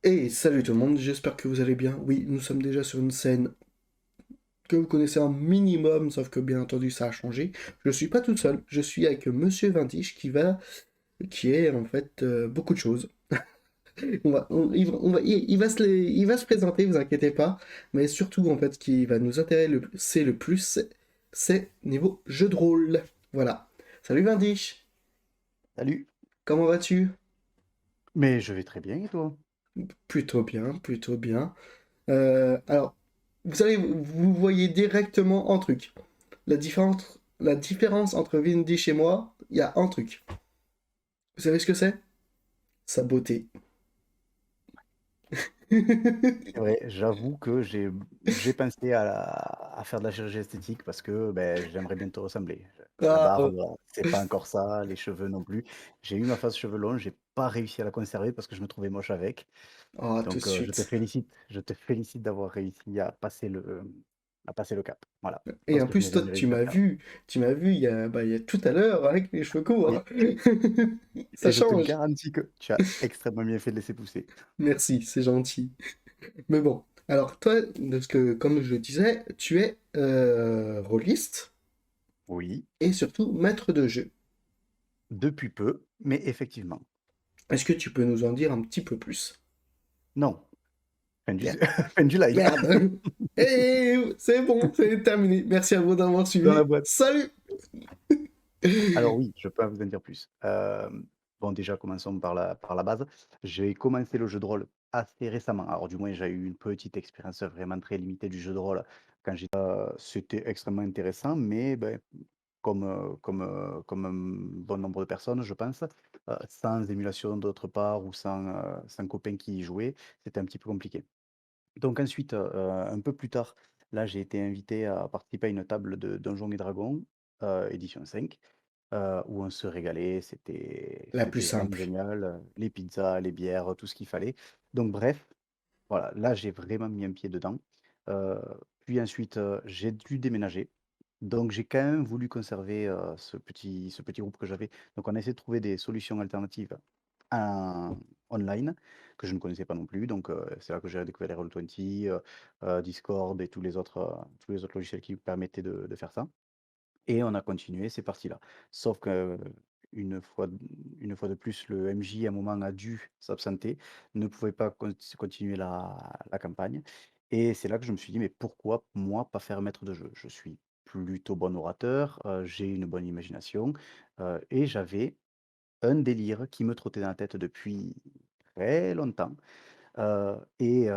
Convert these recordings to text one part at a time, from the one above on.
Et salut tout le monde, j'espère que vous allez bien. Oui, nous sommes déjà sur une scène que vous connaissez un minimum, sauf que bien entendu ça a changé. Je suis pas tout seul, je suis avec Monsieur Vintage qui est en fait beaucoup de choses. Il va se présenter, vous inquiétez pas, mais surtout en fait ce qui va nous intéresser le plus, c'est niveau jeu de rôle. Voilà. Salut Vintage, Salut. comment vas-tu? Mais je vais très bien et toi? Plutôt bien, plutôt bien. Alors, vous voyez directement un truc. La différence entre Vindish et moi, il y a un truc. Vous savez ce que c'est? Sa beauté. C'est vrai, j'avoue que j'ai pensé à faire de la chirurgie esthétique parce que ben, j'aimerais bien te ressembler. La Ah, barbe, c'est pas encore ça, les cheveux non plus. J'ai eu ma phase cheveux longs, j'ai pas réussi à la conserver parce que je me trouvais moche avec. oh, tout de Donc suite. je te félicite d'avoir réussi à passer le cap. Voilà. Je Et pense en que je plus, n'ai toi, jamais réussi à le faire. tu m'as vu il y a tout à l'heure avec les cheveux courts, Et, hein. Ça et je te change. garantis que tu as extrêmement bien fait de laisser pousser. Merci, c'est gentil. Mais bon, alors toi, comme je le disais, tu es rôliste Oui, et surtout maître de jeu. depuis peu, mais effectivement. Est-ce que tu peux nous en dire un petit peu plus? Non. Fin du Merde. fin du live. Merde. Et c'est bon, c'est terminé. Merci à vous d'avoir Dans la suivi. boîte. Salut! Alors oui, je peux vous en dire plus. Bon déjà commençons par la base. J'ai commencé le jeu de rôle assez récemment. Alors du moins j'ai eu une petite expérience vraiment très limitée du jeu de rôle quand j'étais c'était extrêmement intéressant, mais beh, comme un bon nombre de personnes, je pense, sans émulation d'autre part ou sans copains qui y jouaient, c'était un petit peu compliqué. Donc ensuite, un peu plus tard, là, j'ai été invité à participer à une table de Donjons& et Dragons, édition 5, où on se régalait, La plus c'était vraiment simple. génial, les pizzas, les bières, tout ce qu'il fallait. Donc bref, voilà, là, j'ai vraiment mis un pied dedans. Heu, Puis ensuite, j'ai dû déménager. Donc j'ai quand même voulu conserver, ce petit groupe que j'avais. Donc on a essayé de trouver des solutions alternatives en online, que je ne connaissais pas non plus. Donc c'est là que j'ai découvert les Roll20, Discord et tous les autres logiciels qui permettaient de faire ça. Et on a continué, c'est parti là. Sauf que une fois une fois de plus, le MJ, à un moment, a dû s'absenter, ne pouvait pas continuer la campagne et c'est là que je me suis dit: «Mais pourquoi moi pas faire maître de jeu?» Je suis plutôt bon orateur, j'ai une bonne imagination, et j'avais un délire qui me trottait dans la tête depuis très longtemps, et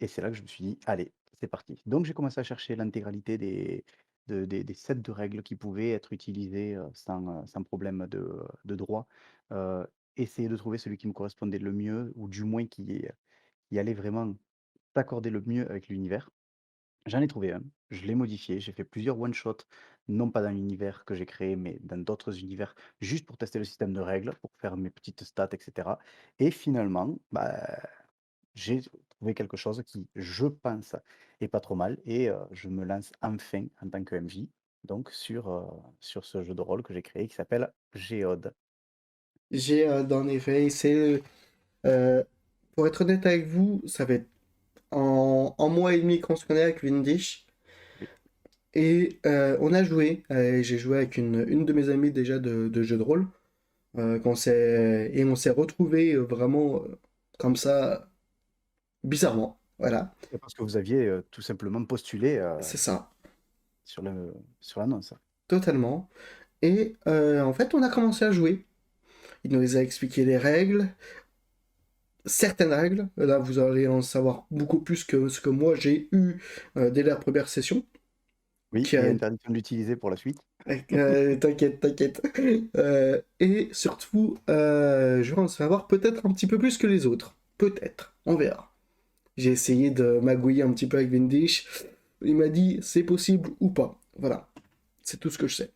c'est là que je me suis dit: «Allez, c'est parti». Donc j'ai commencé à chercher l'intégralité des sets de règles qui pouvaient être utilisés, sans problème de droit, essayer de trouver celui qui me correspondait le mieux ou du moins qui allait vraiment s'accorder le mieux avec l'univers. J'en ai trouvé un, je l'ai modifié, j'ai fait plusieurs one shot, non pas dans l'univers que j'ai créé, mais dans d'autres univers, juste pour tester le système de règles, pour faire mes petites stats et cetera et finalement, bah j'ai trouvé quelque chose qui, je pense, est pas trop mal et je me lance enfin en tant que MJ, donc sur ce jeu de rôle que j'ai créé qui s'appelle Géode. J'ai dans effet, euh, pour être honnête avec vous, ça fait en mois et demi qu'on se connaît avec Windish. Oui. Et on a joué. J'ai joué avec une de mes amies déjà de jeu de rôle. Et on s'est retrouvés vraiment comme ça, bizarrement. Voilà, Et parce que vous aviez, tout simplement postulé, c'est ça, sur l'annonce. totalement. Et en fait, on a commencé à jouer. Il nous a expliqué les règles, certaines règles. Là, vous allez en savoir beaucoup plus que ce que moi j'ai eu dès la première session. Oui Qui et a... interdiction de l'utiliser pour la suite. T'inquiète, t'inquiète. Et surtout, je vais en savoir peut-être un petit peu plus que les autres. Peut-être, on verra. J'ai essayé de magouiller un petit peu avec Vindish. Il m'a dit c'est possible ou pas. Voilà, c'est tout ce que je sais.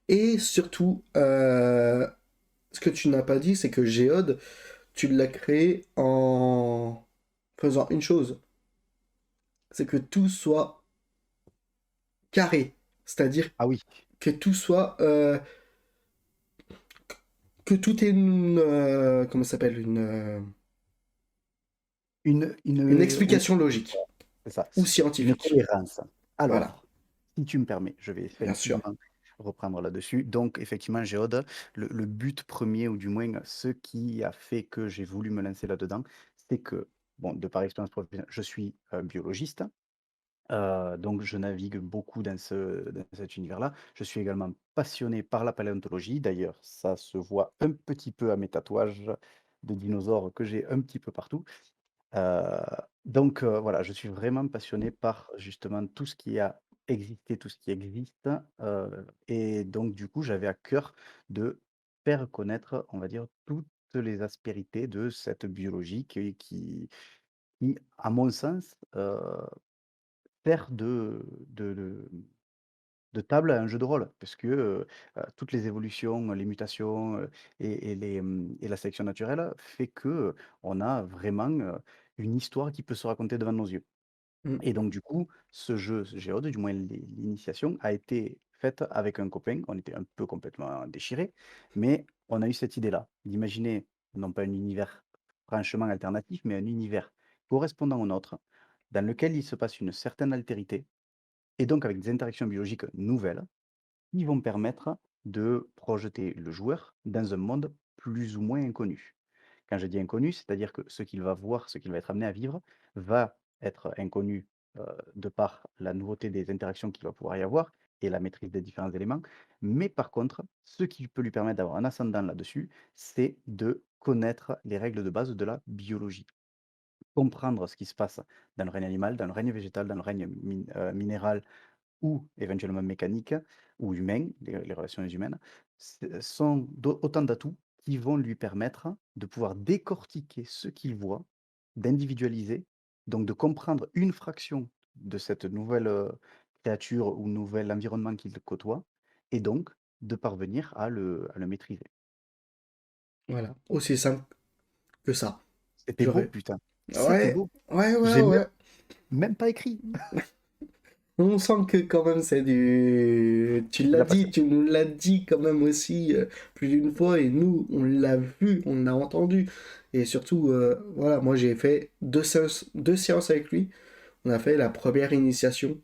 Et surtout, ce que tu n'as pas dit, c'est que Géode, tu l'as créé en faisant une chose, c'est que tout soit carré. C'est-à-dire Ah oui, que tout soit... que tout est une... comment ça s'appelle une... Une Oui, explication logique c'est ça, ou une scientifique. cohérence. Voilà, Alors, si tu me permets, je vais bien sûr. effectivement reprendre là-dessus. Donc, effectivement, Géode, le but premier, ou du moins ce qui a fait que j'ai voulu me lancer là-dedans, c'est que, bon, de par expérience professionnelle, je suis biologiste, donc je navigue beaucoup dans cet univers-là. Je suis également passionné par la paléontologie. D'ailleurs, ça se voit un petit peu à mes tatouages de dinosaures que j'ai un petit peu partout. Heu, donc voilà, je suis vraiment passionné par justement tout ce qui a existé, tout ce qui existe, et donc du coup, j'avais à cœur de faire connaître, on va dire, toutes les aspérités de cette biologie qui, à mon sens, sert de table à un jeu de rôle. Parce que, toutes les évolutions, les mutations, et la sélection naturelle fait que, on a vraiment, une histoire qui peut se raconter devant nos yeux. Mm. Et donc du coup, ce jeu Géode, du moins l'initiation, a été faite avec un copain. On était un peu complètement déchirés, mais on a eu cette idée-là, d'imaginer non pas un univers franchement alternatif, mais un univers correspondant au nôtre, dans lequel il se passe une certaine altérité, et donc avec des interactions biologiques nouvelles qui vont permettre de projeter le joueur dans un monde plus ou moins inconnu. Quand je dis inconnu, c'est-à-dire que ce qu'il va voir, ce qu'il va être amené à vivre, va être inconnu, de par la nouveauté des interactions qu'il va pouvoir y avoir et la maîtrise des différents éléments. Mais par contre, ce qui peut lui permettre d'avoir un ascendant là-dessus, c'est de connaître les règles de base de la biologie. Comprendre ce qui se passe dans le règne animal, dans le règne végétal, dans le règne minéral, ou éventuellement mécanique ou humain, les relations humaines, sont autant d'atouts qui vont lui permettre de pouvoir décortiquer ce qu'il voit, d'individualiser, donc de comprendre une fraction de cette nouvelle créature ou nouvel environnement qu'il côtoie, et donc de parvenir à le maîtriser. Voilà, aussi simple que ça. C'était beau, J'aurais. putain. C'était Ouais, beau. ouais, ouais, J'ai ouais. même pas écrit. On sent que quand même c'est du. Tu De l'as la dit, passion. tu nous l'as dit quand même aussi plus d'une fois et nous on l'a vu, on l'a entendu. Et surtout, voilà, moi j'ai fait deux séances avec lui. On a fait la première initiation.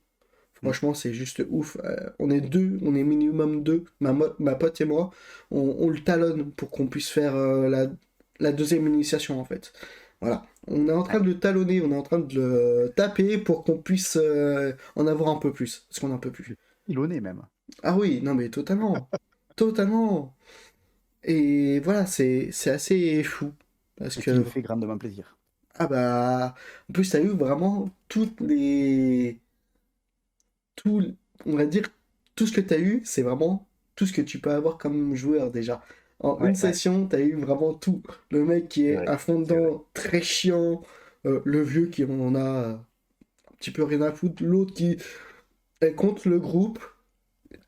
Mm. Franchement, c'est juste ouf. On est deux, on est minimum deux, ma pote et moi. On le talonne pour qu'on puisse faire la deuxième initiation en fait. Voilà. On est en train Ouais. de le talonner, on est en train de le taper pour qu'on puisse en avoir un peu plus. Parce qu'on n'en peut plus. Du pilonné même. Ah oui, non mais totalement. Totalement. Et voilà, c'est assez fou. Parce Ce qui me que, fait grandement plaisir. ah bah, en plus, t'as eu vraiment toutes les tout, on va dire, tout ce que tu as eu, c'est vraiment tout ce que tu peux avoir comme joueur déjà. En une Ouais, ouais, session, tu as eu vraiment tout. Le mec qui c'est est vrai, à fond c'est vrai. dedans, très chiant, le vieux qui en a un petit peu rien à foutre, l'autre qui est contre le groupe.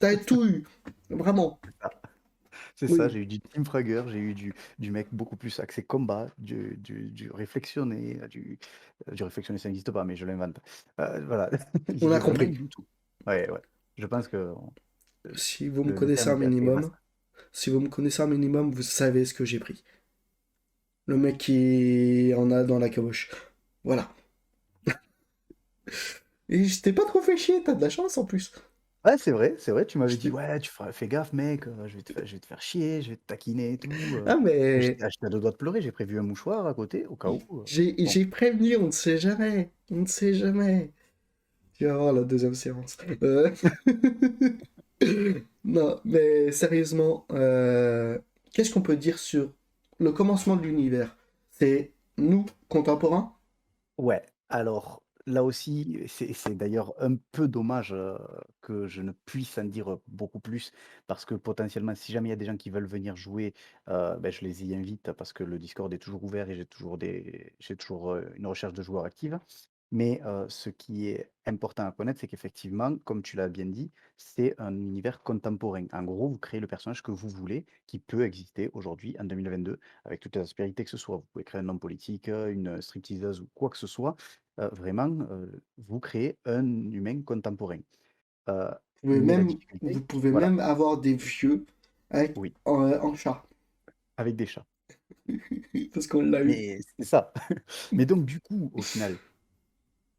T'as tout eu, vraiment. C'est ça, Oui, j'ai eu du Team Fragger, j'ai eu du mec beaucoup plus axé combat, du réflexionné, du réflexionné, ça n'existe pas, mais je l'invente. Voilà, on a j'ai vraiment eu compris. du tout. Ouais, ouais. Je pense que Si vous me le connaissez terme un est minimum, vaste. si vous me connaissez un minimum, vous savez ce que j'ai pris. Le mec qui en a dans la caboche. Voilà. Et je t'ai pas trop fait chier, t'as de la chance en plus. Ouais, c'est vrai, tu m'avais Je dit, t'ai- ouais, fais gaffe, mec, je vais te faire chier, je vais te taquiner et tout. Ah mais J'étais à deux doigts de pleurer, j'ai prévu un mouchoir à côté, au cas où. Bon, j'ai prévenu, on ne sait jamais. On ne sait jamais. Tu vas voir la deuxième séance. Non, mais sérieusement, qu'est-ce qu'on peut dire sur le commencement de l'univers? C'est nous, contemporains? ouais, alors là aussi, c'est d'ailleurs un peu dommage, que je ne puisse en dire beaucoup plus, parce que potentiellement, si jamais il y a des gens qui veulent venir jouer, beh, je les y invite parce que le Discord est toujours ouvert et j'ai toujours, une recherche de joueurs active. Mais, ce qui est important à connaître, c'est qu'effectivement, comme tu l'as bien dit, c'est un univers contemporain. En gros, vous créez le personnage que vous voulez, qui peut exister aujourd'hui en 2022 avec toutes les aspérités que ce soit. Vous pouvez créer un homme politique, une stripteaseuse ou quoi que ce soit. Vraiment, vous créez un humain contemporain. Heu, mais la Vous difficulté pouvez voilà, même avoir des vieux avec, oui, en chat. avec des chats. Parce qu'on l'a eu. Mais c'est ça. Mais donc du coup, au final,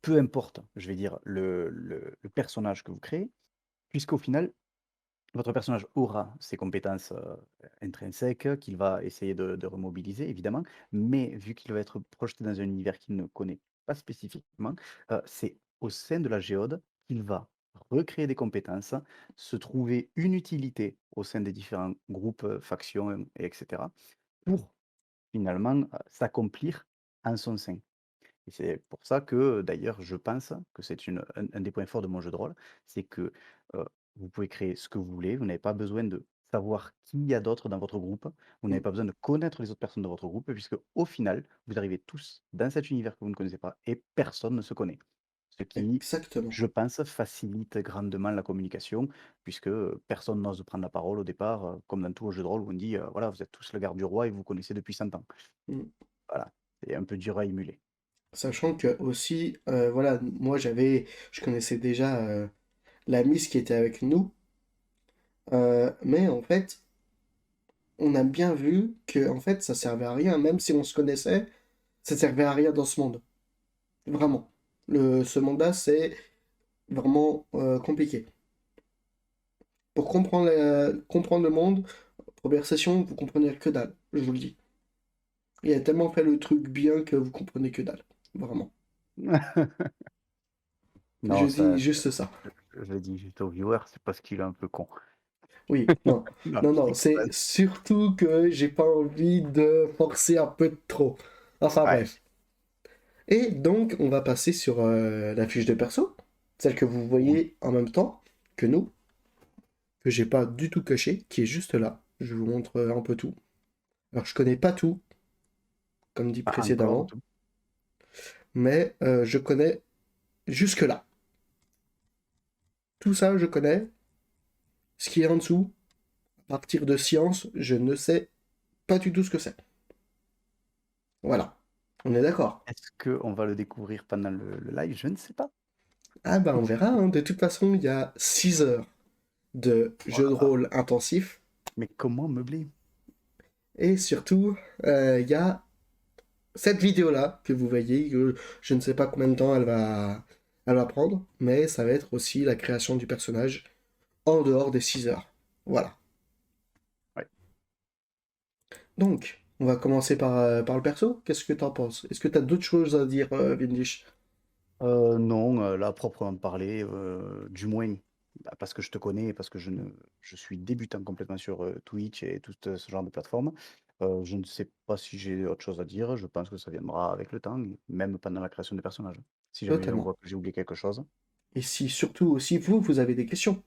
peu importe, je vais dire, le personnage que vous créez, puisqu'au final, votre personnage aura ses compétences, intrinsèques qu'il va essayer de remobiliser évidemment, mais vu qu'il va être projeté dans un univers qu'il ne connaît pas spécifiquement, c'est au sein de la géode qu'il va recréer des compétences, se trouver une utilité au sein des différents groupes, factions et cetera, pour finalement, s'accomplir en son sein. Et c'est pour ça que, d'ailleurs, je pense que c'est un des points forts de mon jeu de rôle, c'est que, vous pouvez créer ce que vous voulez, vous n'avez pas besoin de savoir qui il y a d'autres dans votre groupe, vous n'avez Mm. pas besoin de connaître les autres personnes de votre groupe, puisque au final, vous arrivez tous dans cet univers que vous ne connaissez pas et personne ne se connaît. Ce qui, Exactement. je pense, facilite grandement la communication, puisque, personne n'ose prendre la parole au départ, comme dans tous les jeux de rôle où on dit, voilà, vous êtes tous la garde du roi et vous vous connaissez depuis 100 ans. Mm. Voilà, c'est un peu dur à émuler. Sachant que aussi, voilà, je connaissais déjà la Miss qui était avec nous, mais en fait, on a bien vu que en fait, ça servait à rien, même si on se connaissait, ça servait à rien dans ce monde. Vraiment. Ce monde-là, c'est vraiment compliqué. Pour comprendre le monde, première session, vous comprenez que dalle, je vous le dis. Il a tellement fait le truc bien que vous comprenez que dalle. Vraiment. Je Non, dis ça, juste ça. je l'ai dit juste au viewer, c'est parce qu'il est un peu con. Oui, non. Non, Non, je non, c'est déconne. surtout que j'ai pas envie de forcer un peu trop. Enfin Ouais. bref. Et donc, on va passer sur la fiche de perso, celle que vous Oui. voyez en même temps que nous, que j'ai pas du tout coché, qui est juste là. Je vous montre un peu tout. Alors, je connais pas tout, comme dit Pas encore, en précédemment, tout. mais je connais jusque-là. Tout ça, je connais. Ce qui est en dessous, à partir de science, je ne sais pas du tout ce que c'est. Voilà. On est d'accord. Est-ce qu'on va le découvrir pendant le live? Je ne sais pas. Ah bah on verra, hein. De toute façon, il y a 6 heures de Oh jeu de là là. rôle intensif. Mais comment meubler? Et surtout, il y a cette vidéo-là que vous voyez. Je ne sais pas combien de temps elle va prendre, mais ça va être aussi la création du personnage en dehors des 6 heures. Voilà. Ouais. Donc, on va commencer par le perso. Qu'est-ce que t'en penses? Est-ce que t'as d'autres choses à dire, Vindish? Non, là, à proprement parler, du moins, bah, parce que je te connais et parce que je suis débutant complètement sur, Twitch et tout, ce genre de plateforme. Je ne sais pas si j'ai autre chose à dire. Je pense que ça viendra avec le temps, même pendant la création des personnages. Si jamais on Totalement. voit que j'ai oublié quelque chose. Et si surtout aussi vous avez des questions,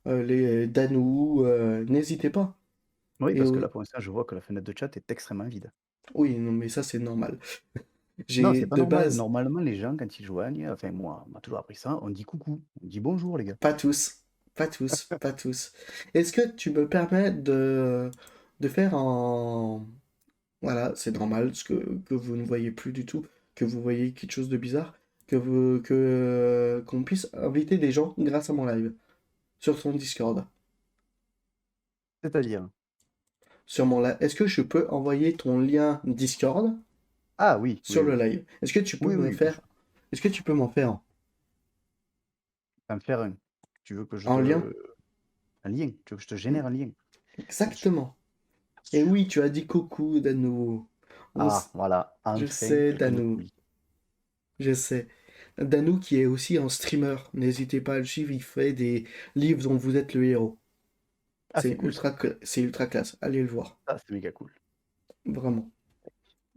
les Danou, n'hésitez pas. Oui, Et parce que là, pour l'instant, je vois que la fenêtre de chat est extrêmement vide. oui, non, mais ça c'est normal. Non, J'ai c'est pas de normal. base, Normalement, les gens, quand ils joignent, enfin moi, on m'a toujours appris ça, on dit coucou, on dit bonjour les gars. pas tous, pas tous, pas tous. Est-ce que tu me permets de faire un... Voilà, c'est normal que vous ne voyez plus du tout, que vous voyez quelque chose de bizarre, qu'on puisse inviter des gens grâce à mon live sur son Discord. C'est-à-dire? Sur mon live. Est-ce que je peux envoyer ton lien Discord Ah oui, oui, sur le oui. live? Est-ce que tu peux Oui, me oui, bien faire... sûr. Est-ce que tu peux m'en faire Ça me faire un. Tu veux que je un lien? te... Un lien. Tu veux que je te Hmm. génère un lien? Bien sûr, Exactement. bien Et sûr. oui, tu as dit coucou, Danou. Ah, voilà, Je enfin sais, quelqu'un de Danou. poli. Je sais. Danou qui est aussi un streamer. N'hésitez pas à le suivre, il fait des livres dont vous êtes le héros. Ah, c'est cool ça. C'est ultra classe. Allez le voir. Ah, c'est méga cool. Vraiment.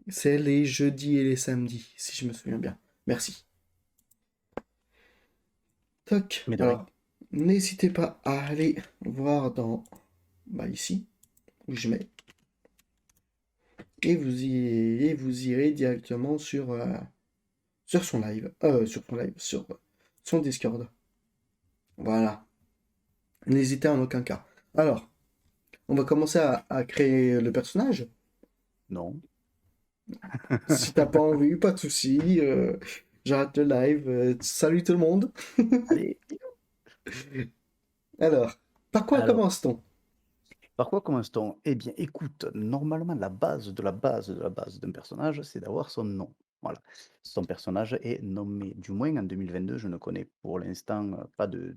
C'est les jeudis et les samedis, si je me souviens bien. Merci. Toc. Mais de rien. Alors, n'hésitez pas à aller voir dans... Bah ici, où je mets. Et vous irez directement sur son live. Sur son live. Sur son Discord. Voilà. N'hésitez en aucun cas. Alors, on va commencer à créer le personnage. Non. Si t'as pas envie, pas de souci. J'arrête le live. Salut tout le monde. Allez. Alors, par quoi Alors, commence-t-on? Par quoi commence-t-on? Eh bien, écoute, normalement, la base de la base de la base d'un personnage, c'est d'avoir son nom. Voilà. Son personnage est nommé. Du moins, en 2022, je ne connais pour l'instant pas de.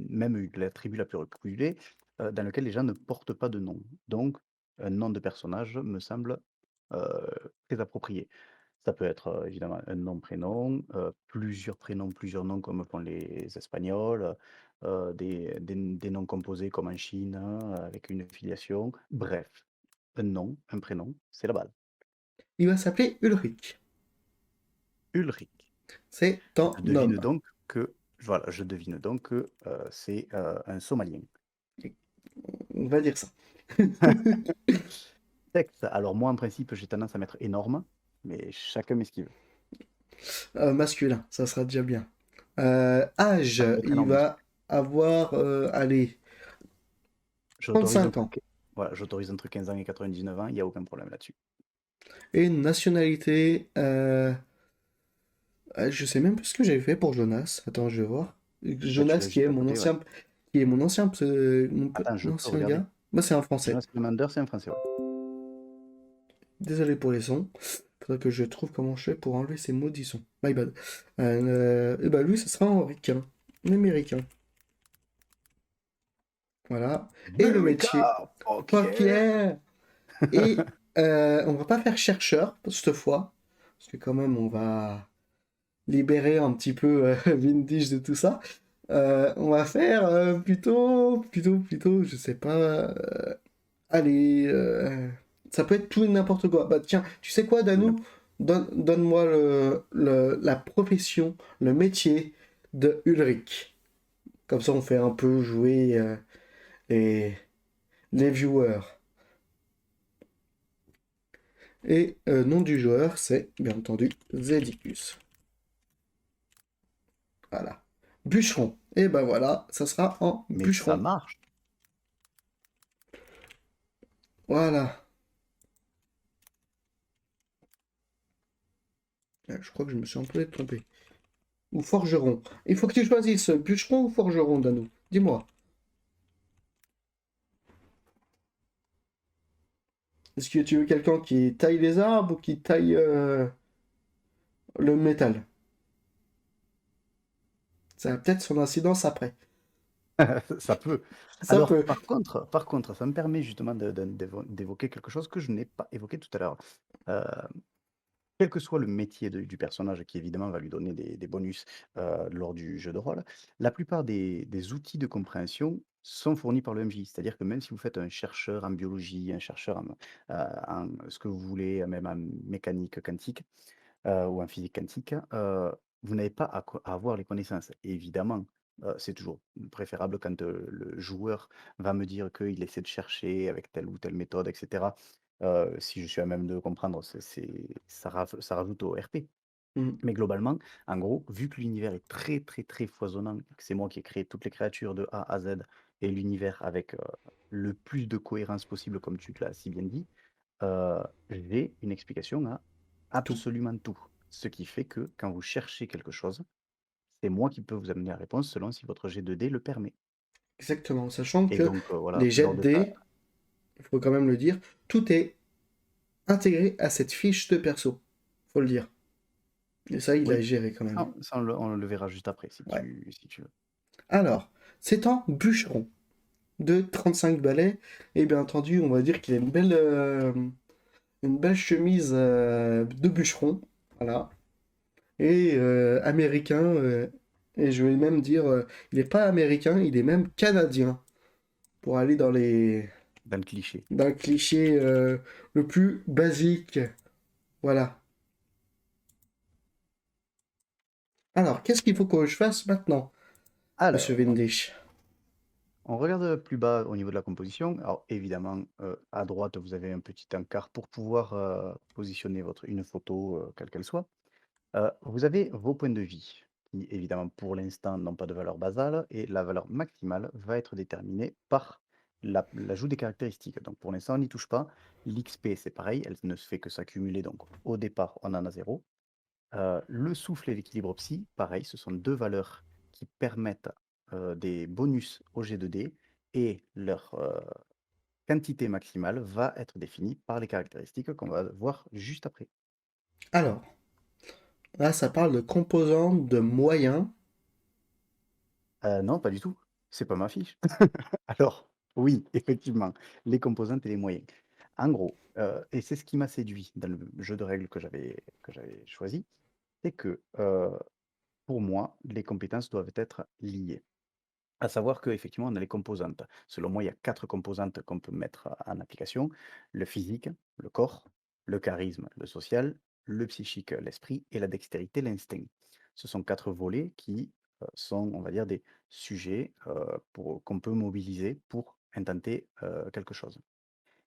Même la tribu la plus reculée, dans laquelle les gens ne portent pas de nom. Donc, un nom de personnage me semble euh, très approprié. Ça peut être évidemment un nom, prénom, plusieurs prénoms, plusieurs noms comme font les Espagnols, des noms composés comme en Chine, avec une filiation. Bref, un nom, un prénom, c'est la base. Il va s'appeler Ulrich. Ulrich. C'est un Je devine homme. donc que, voilà, je devine donc que c'est un Somalien. On va dire ça. Texte. Alors moi, en principe, j'ai tendance à mettre énorme, mais chacun met ce qu'il veut. Masculin, ça sera déjà bien. Âge, Ça peut être il énorme aussi. va avoir, allez, J'autorise 35 entre, ans. voilà, j'autorise entre 15 ans et 99 ans, il n'y a aucun problème là-dessus. Et nationalité, je sais même plus ce que j'avais fait pour Jonas. Attends, je vais voir. Bah, tu Jonas, l'as juste à côté, ouais. qui est mon ancien, Attends, je mon peux ancien regarder. gars. Moi, c'est un français. Jonas Commander, c'est un français, ouais. Désolé pour les sons. Faudrait que je trouve comment je fais pour enlever ces maudits sons. My bad. Et bah lui, ce sera un américain. Un américain. Voilà. Et le métier. America! Fuck Fuck yeah! yeah! Et on va pas faire chercheur cette fois. Parce que quand même, on va libérer un petit peu Vindish de tout ça. On va faire plutôt, je sais pas. Allez, ça peut être tout et n'importe quoi. Bah tiens, tu sais quoi, Tout et Danou? n'importe Donne-moi la profession, le métier de Ulrich. Comme ça, on fait un peu jouer les, les viewers. Et nom du joueur, c'est bien entendu Zedicus. Voilà. Bûcheron. Et ben voilà, ça sera en Mais ça bûcheron. marche! Voilà. Je crois que je me suis un peu trompé. Ou forgeron. Il faut que tu choisisses bûcheron ou forgeron, Danou. Dis-moi. Est-ce que tu veux quelqu'un qui taille les arbres ou qui taille le métal? Ça a peut-être son incidence après. Ça peut. Ça Alors, peut. par contre, ça me permet justement d'évoquer quelque chose que je n'ai pas évoqué tout à l'heure. Euh, Quel que soit le métier du personnage, qui évidemment va lui donner des bonus lors du jeu de rôle, la plupart des outils de compréhension sont fournis par le MJ. C'est-à-dire que même si vous faites un chercheur en biologie, un chercheur en ce que vous voulez, même en mécanique quantique ou en physique quantique, vous n'avez pas à avoir les connaissances. Et évidemment, c'est toujours préférable quand le joueur va me dire qu'il essaie de chercher avec telle ou telle méthode, etc. Si je suis à même de comprendre, ça rajoute au RP. Mm, Mais globalement, en gros, vu que l'univers est très, très, très foisonnant, que c'est moi qui ai créé toutes les créatures de A à Z et l'univers avec le plus de cohérence possible, comme tu l'as si bien dit, j'ai une explication à tout. absolument tout. Ce qui fait que quand vous cherchez quelque chose, c'est moi qui peux vous amener la réponse selon si votre G2D le permet. Exactement. Sachant Et que donc, voilà, les jets lors de de ça, dés, il faut quand même le dire, tout est intégré à cette fiche de perso. Faut le dire. Et ça, il a oui, géré quand même. ça, on le verra juste après Ouais. si tu veux. Alors, c'est un bûcheron de 35 balais. Et bien entendu, on va dire qu'il a une belle chemise de bûcheron. Voilà. Et américain. Et je vais même dire, il n'est pas américain, il est même canadien. Pour aller Dans le cliché. dans le cliché le plus basique. Voilà. Alors, qu'est-ce qu'il faut que je fasse maintenant, Monsieur Alors, Windisch? on regarde plus bas au niveau de la composition. Alors, évidemment, à droite, vous avez un petit encart pour pouvoir positionner une photo, quelle qu'elle soit. Vous avez vos points de vie, qui évidemment pour l'instant n'ont pas de valeur basale, et la valeur maximale va être déterminée par l'ajout des caractéristiques. Donc pour l'instant, on n'y touche pas. L'XP, c'est pareil, elle ne se fait que s'accumuler, donc au départ, on en a zéro. Le souffle et l'équilibre psy, pareil, ce sont deux valeurs qui permettent des bonus au G2D, et leur quantité maximale va être définie par les caractéristiques qu'on va voir juste après. Alors, là, ça parle de composantes de moyens. Non, pas du tout. C'est pas ma fiche. Alors, oui, effectivement, les composantes et les moyens. En gros, et c'est ce qui m'a séduit dans le jeu de règles que j'avais choisi, c'est que, pour moi, les compétences doivent être liées. À savoir qu'effectivement, on a les composantes. Selon moi, il y a 4 composantes qu'on peut mettre en application: le physique, le corps, le charisme, le social, le psychique, l'esprit et la dextérité, l'instinct. Ce sont 4 volets qui, sont, on va dire, des sujets, pour qu'on peut mobiliser pour intenter, quelque chose.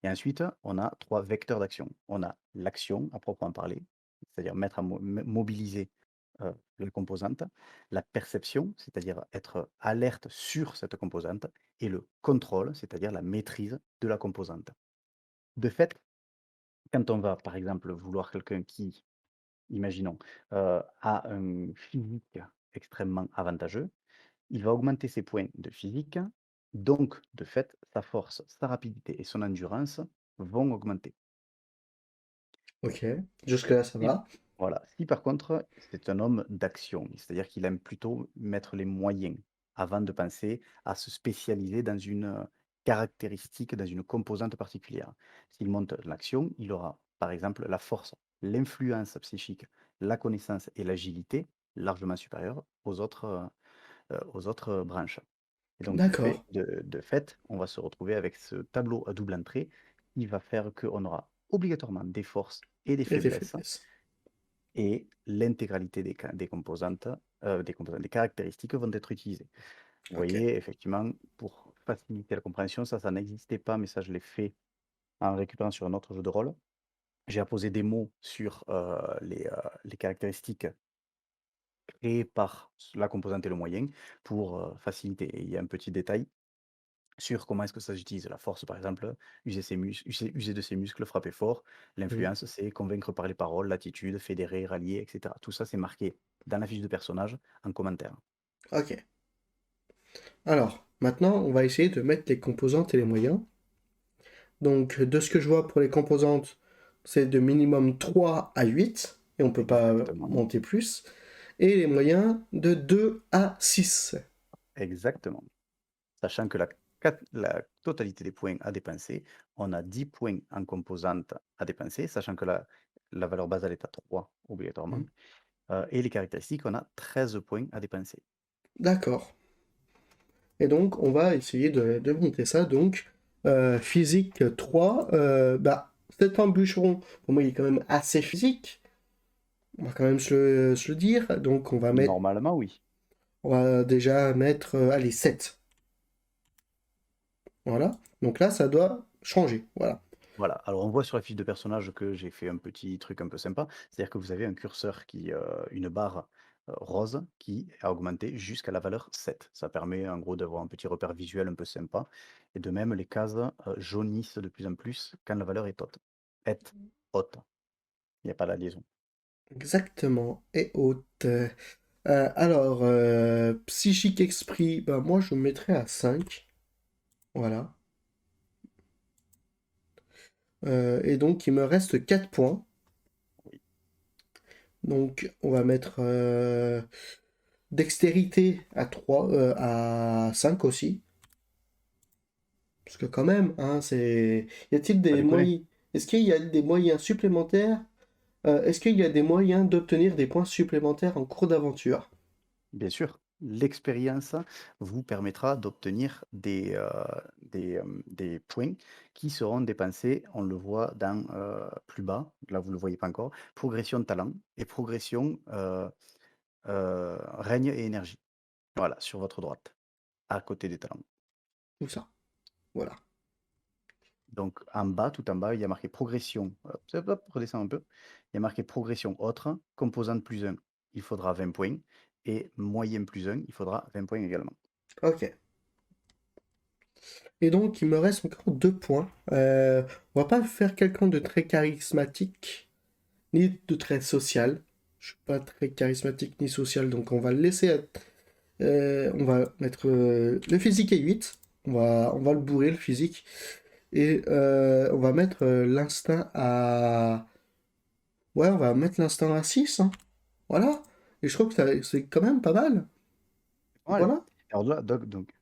Et ensuite, on a 3 vecteurs d'action. On a l'action à proprement parler, c'est-à-dire mettre à mobiliser, la composante, la perception, c'est-à-dire être alerte sur cette composante, et le contrôle, c'est-à-dire la maîtrise de la composante. De fait, quand on va, par exemple, vouloir quelqu'un qui, imaginons, a un physique extrêmement avantageux, il va augmenter ses points de physique, donc de fait, sa force, sa rapidité et son endurance vont augmenter. Ok, jusque-là, ça Si va. voilà, si par contre, c'est un homme d'action, c'est-à-dire qu'il aime plutôt mettre les moyens avant de penser à se spécialiser dans une, caractéristique, dans une composante particulière. S'il monte l'action, il aura, par exemple, la force, l'influence psychique, la connaissance et l'agilité largement supérieures aux autres branches. Et donc D'accord. de fait, on va se retrouver avec ce tableau à double entrée qui va faire qu'on aura obligatoirement des forces et des Et tes faiblesses faiblesses. et l'intégralité des caractéristiques vont être utilisées. Vous Ok. voyez, effectivement, pour faciliter la compréhension, ça n'existait pas, mais ça, je l'ai fait en récupérant sur un autre jeu de rôle. J'ai apposé des mots sur les caractéristiques créées par la composante et le moyen pour faciliter. Et il y a un petit détail sur comment est-ce que ça s'utilise. La force, par exemple, user de ses muscles, frapper fort. Mhm. L'influence, c'est convaincre par les paroles, l'attitude, fédérer, rallier, etc. Tout ça, c'est marqué dans la fiche de personnage en commentaire. Ok. Alors, maintenant, on va essayer de mettre les composantes et les moyens. Donc, de ce que je vois pour les composantes, c'est de minimum 3 à 8, et on ne peut pas Exactement. monter plus. Et les moyens de 2 à 6. Exactement. Sachant que la totalité des points à dépenser, on a 10 points en composante à dépenser, sachant que la valeur basale est à 3 obligatoirement. Et les caractéristiques, on a 13 points à dépenser. D'accord. Et donc, on va essayer de monter ça. Donc, physique 3, bah, Stéphane Bûcheron, pour moi, il est quand même assez physique. On va quand même se le dire. Donc, Normalement, oui. on va déjà mettre, allez, 7. Voilà. Donc là, ça doit changer. Voilà. Voilà, alors on voit sur la fiche de personnage que j'ai fait un petit truc un peu sympa, c'est-à-dire que vous avez un curseur une barre rose qui a augmenté jusqu'à la valeur 7. Ça permet en gros d'avoir un petit repère visuel un peu sympa. Et de même, les cases jaunissent de plus en plus quand la valeur est haute. Est haute. Il n'y a pas la liaison. Exactement. Et haute. Alors, psychique esprit, bah, moi, je me mettrais à 5. Voilà. Et donc, il me reste 4 points. Oui, Donc, on va mettre dextérité à 3, à 5 aussi. Parce que quand même, hein, c'est... Y a-t-il pas des déconner. moyens... Est-ce qu'il y a des moyens supplémentaires? Est-ce qu'il y a des moyens d'obtenir des points supplémentaires en cours d'aventure? Bien sûr, l'expérience vous permettra d'obtenir des points qui seront dépensés, on le voit dans plus bas, là vous ne le voyez pas encore, progression de talent et progression règne et énergie. Voilà, sur votre droite, à côté des talents. Tout ça. Voilà. Donc en bas, tout en bas, il y a marqué progression. Hop, hop, redescend un peu. Il y a marqué progression autre, composante plus un, il faudra 20 points. Et moyenne plus un, il faudra 20 points également. Ok. Et donc, il me reste encore 2 points. On va pas faire quelqu'un de très charismatique, ni de très social. Je suis pas très charismatique ni social, donc on va le laisser. On va mettre le physique à 8. On va le bourrer, le physique. Et on va mettre l'instinct à... Ouais, on va mettre l'instinct à 6, hein. Voilà. Et je trouve que c'est quand même pas mal. Voilà. Voilà, Alors là,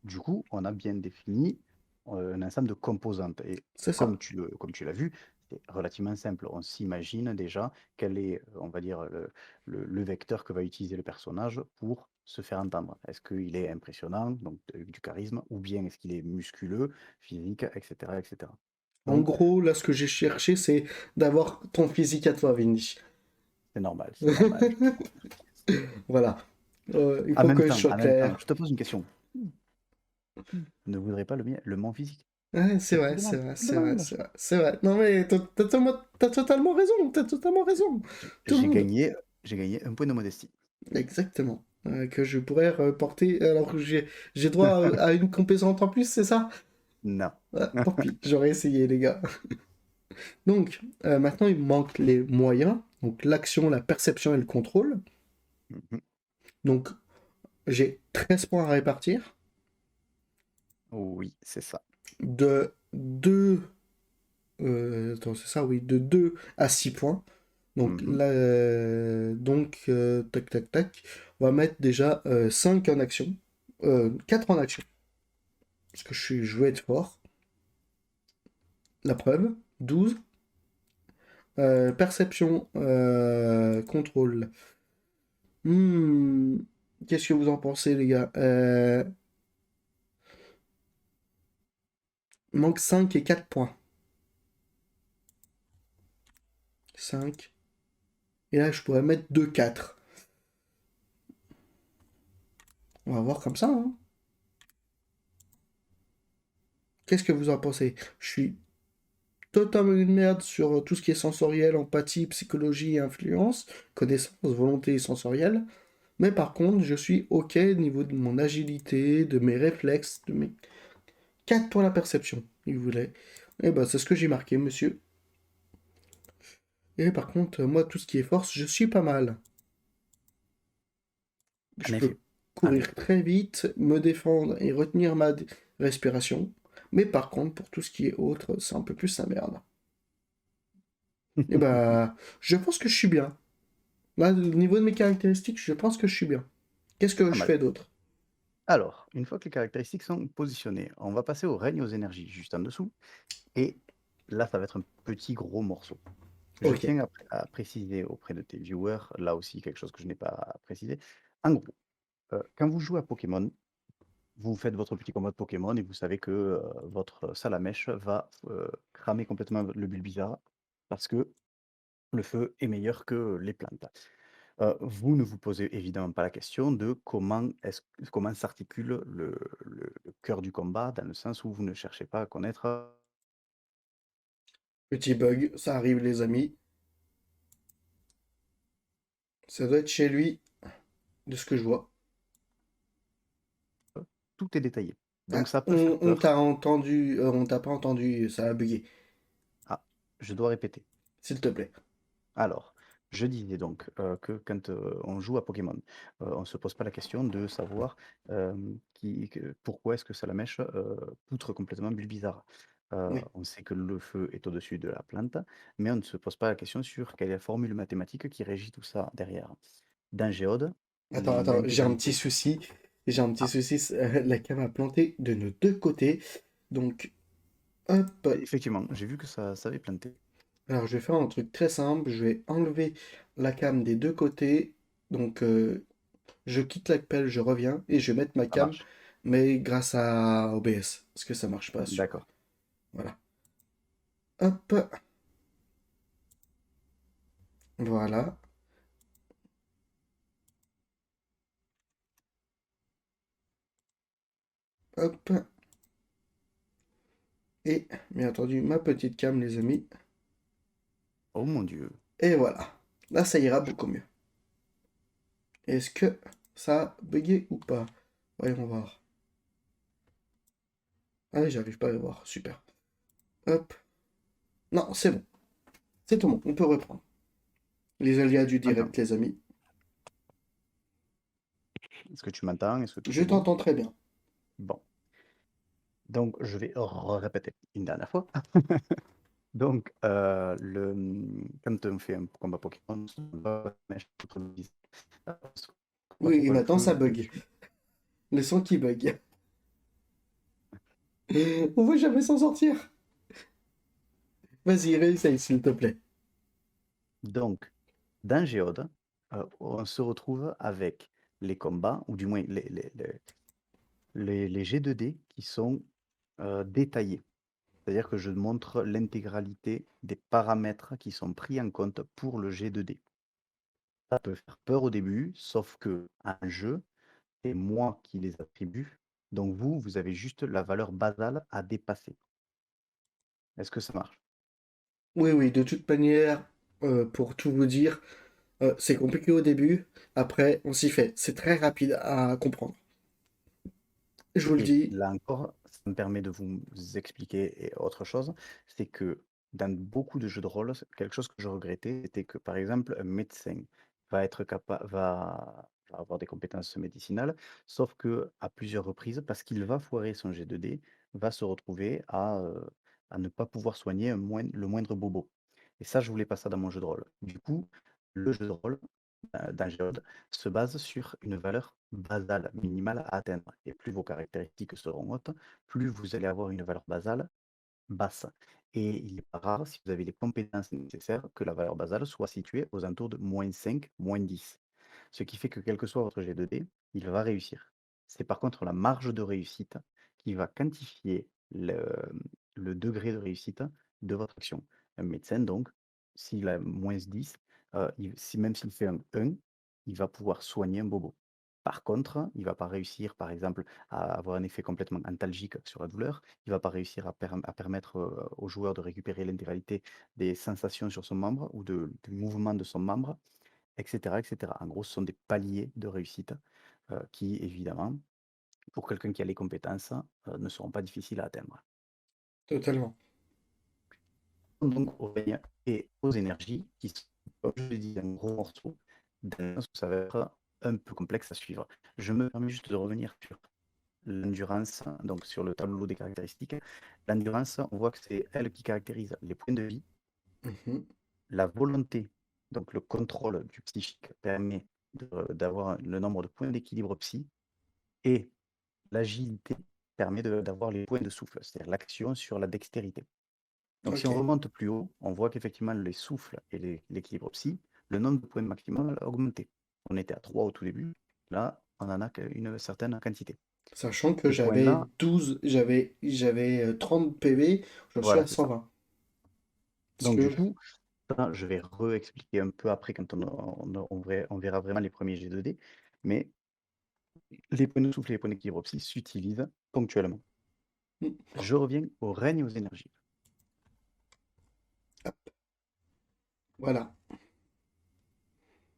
du coup, on a bien défini un ensemble de composantes. Et c'est ça. comme tu l'as vu, c'est relativement simple. On s'imagine déjà quel est, on va dire, le vecteur que va utiliser le personnage pour se faire entendre. Est-ce qu'il est impressionnant, donc du charisme, ou bien est-ce qu'il est musculeux, physique, etc., etc. En Donc, gros, là, ce que j'ai cherché, c'est d'avoir ton physique à toi, Vinny. c'est normal, c'est normal. Voilà. Il faut que je sois En même temps, clair. je te pose une question. Qui ne voudrait pas le mont physique? Ouais, Je c'est te le vrai, c'est demande, vrai, je te le c'est vrai, demande. c'est vrai, c'est vrai. Non mais t'as totalement raison, t'as totalement raison. Tout le J'ai monde. gagné, j'ai gagné un point de modestie. Exactement. Que je pourrais reporter. Alors que j'ai droit à une composante en plus, c'est ça? Non. Ah, tant pis, j'aurais essayé, les gars. Donc, maintenant, il me manque les moyens. Donc, l'action, la perception et le contrôle. Mhm. Donc, j'ai 13 points à répartir. Oui, c'est ça. De 2 attends, c'est ça, oui. De 2 à 6 points. Donc, Mhm. là, tac, tac, tac. On va mettre déjà 5 en action. 4 en action. Parce que je veux être fort. La preuve. 12. Perception, contrôle. Hmm, qu'est-ce que vous en pensez, les gars? Manque 5 et 4 points. 5. Et là, je pourrais mettre 2 4. On va voir comme ça, hein. Qu'est-ce que vous en pensez? Je suis totalement une merde sur tout ce qui est sensoriel, empathie, psychologie et influence, connaissance, volonté et sensorielle. Mais par contre, je suis OK au niveau de mon agilité, de mes réflexes, de mes 4 pour la perception, il voulait. Et ben, c'est ce que j'ai marqué, monsieur. Et par contre, moi, tout ce qui est force, je suis pas mal. En Je peux effet. En courir effet. très vite, me défendre et retenir ma respiration. Mais par contre, pour tout ce qui est autre, c'est un peu plus sa merde. Et ben, je pense que je suis bien. Là, au niveau de mes caractéristiques, je pense que je suis bien. Qu'est-ce C'est que pas je mal. fais d'autre? Alors, une fois que les caractéristiques sont positionnées, on va passer au règne aux énergies juste en dessous. Et là, ça va être un petit gros morceau. Je Ok. tiens à préciser auprès de tes viewers, là aussi quelque chose que je n'ai pas précisé. En gros, quand vous jouez à Pokémon, vous faites votre petit combat de Pokémon et vous savez que votre Salamèche va cramer complètement le Bulbizarre parce que le feu est meilleur que les plantes. Vous ne vous posez évidemment pas la question de comment s'articule le cœur du combat, dans le sens où vous ne cherchez pas à connaître Petit bug, ça arrive, les amis. Ça doit être chez lui, de ce que je vois. tout est détaillé. Ah, Donc ça peut faire on peur. t'a entendu, on t'a pas entendu, ça a bugué. Ah, je dois répéter. S'il te plaît. Alors, je disais donc que quand on joue à Pokémon, on ne se pose pas la question de savoir pourquoi est-ce que Salamèche poutre complètement Bulbizarre. Oui. On sait que le feu est au-dessus de la plante, mais on ne se pose pas la question sur quelle est la formule mathématique qui régit tout ça derrière. Dans Géode, Attends, j'ai un petit l'intégralité. souci. J'ai un petit Ah, souci. La cam a planté de nos deux côtés. Donc, hop. effectivement, j'ai vu que ça avait planté. Alors, je vais faire un truc très simple. Je vais enlever la cam des deux côtés. Donc, je quitte l'appel, je reviens et je vais mettre ma Ça cam, marche. mais grâce à OBS, parce que ça marche pas sur. D'accord. Voilà. Hop. Voilà. Hop. Et, bien entendu, ma petite cam, les amis. Oh mon Dieu. Et voilà. Là, ça ira beaucoup mieux. Est-ce que ça a bugué ou pas? Voyons voir. Ah, oui, j'arrive pas à le voir. Super. Hop. Non, c'est bon. C'est tout bon. On peut reprendre. Les aléas du Entends. direct, les amis. Est-ce que tu m'entends? Est-ce que tout Je est bon? t'entends très bien. Bon. Donc, je vais répéter une dernière fois. Donc, quand on fait un combat Pokémon, on va mettre notre vis- Oui, et le maintenant ça feu bug. dessus. Le son qui bug. On va jamais s'en sortir. Vas-y, réessaye, s'il te plaît. Donc, dans Géode, on se retrouve avec les combats, ou du moins les jets de dés qui sont détaillés. C'est-à-dire que je montre l'intégralité des paramètres qui sont pris en compte pour le jet de dés. Ça peut faire peur au début, sauf que un jeu, c'est moi qui les attribue. Donc vous, vous avez juste la valeur basale à dépasser. Est-ce que ça marche? Oui, oui, de toute manière, pour tout vous dire, c'est compliqué au début. Après, on s'y fait. C'est très rapide à comprendre. Je vous le Et dis. là encore, ça me permet de vous expliquer autre chose, c'est que dans beaucoup de jeux de rôle, quelque chose que je regrettais, c'était que par exemple, un médecin va avoir des compétences médicinales, sauf que à plusieurs reprises, parce qu'il va foirer son jet de dés, va se retrouver à ne pas pouvoir soigner le moindre bobo. Et ça, je voulais pas ça dans mon jeu de rôle. Du coup, le jeu de rôle, dans Géode, se base sur une valeur basale minimale à atteindre. Et plus vos caractéristiques seront hautes, plus vous allez avoir une valeur basale basse. Et il n'est pas rare, si vous avez les compétences nécessaires, que la valeur basale soit située aux alentours de -5, -10. Ce qui fait que quel que soit votre jet de dés, il va réussir. C'est par contre la marge de réussite qui va quantifier le degré de réussite de votre action. Un médecin, donc, s'il a -10, même s'il fait un 1, il va pouvoir soigner un bobo. Par contre, il ne va pas réussir, par exemple, à avoir un effet complètement antalgique sur la douleur. Il ne va pas réussir à permettre au joueur de récupérer l'intégralité des sensations sur son membre ou du mouvement de son membre, etc., etc. En gros, ce sont des paliers de réussite qui, évidemment, pour quelqu'un qui a les compétences, ne seront pas difficiles à atteindre. Totalement. Donc, aux règnes et aux énergies qui sont, comme je l'ai dit, un gros morceau, dans le sens où ça va être un peu complexe à suivre. Je me permets juste de revenir sur l'endurance, donc sur le tableau des caractéristiques. L'endurance, on voit que c'est elle qui caractérise les points de vie, Mhm. la volonté, donc le contrôle du psychique permet d'avoir le nombre de points d'équilibre psy, et l'agilité permet d'avoir les points de souffle, c'est-à-dire l'action sur la dextérité. Donc si Ok. on remonte plus haut, on voit qu'effectivement les souffles et l'équilibre psy, le nombre de points maximum a augmenté. On était à 3 au tout début, là on en a une certaine quantité. Sachant que Ces j'avais points-là, 12, j'avais 30 PV, j'en suis voilà, à c'est ça. 120. Parce Donc du que, coup, ça, je vais re-expliquer un peu après quand on verra vraiment les premiers G2D, mais les points de souffle et les points d'équilibre psy s'utilisent ponctuellement. Je reviens au règne et aux énergies. voilà.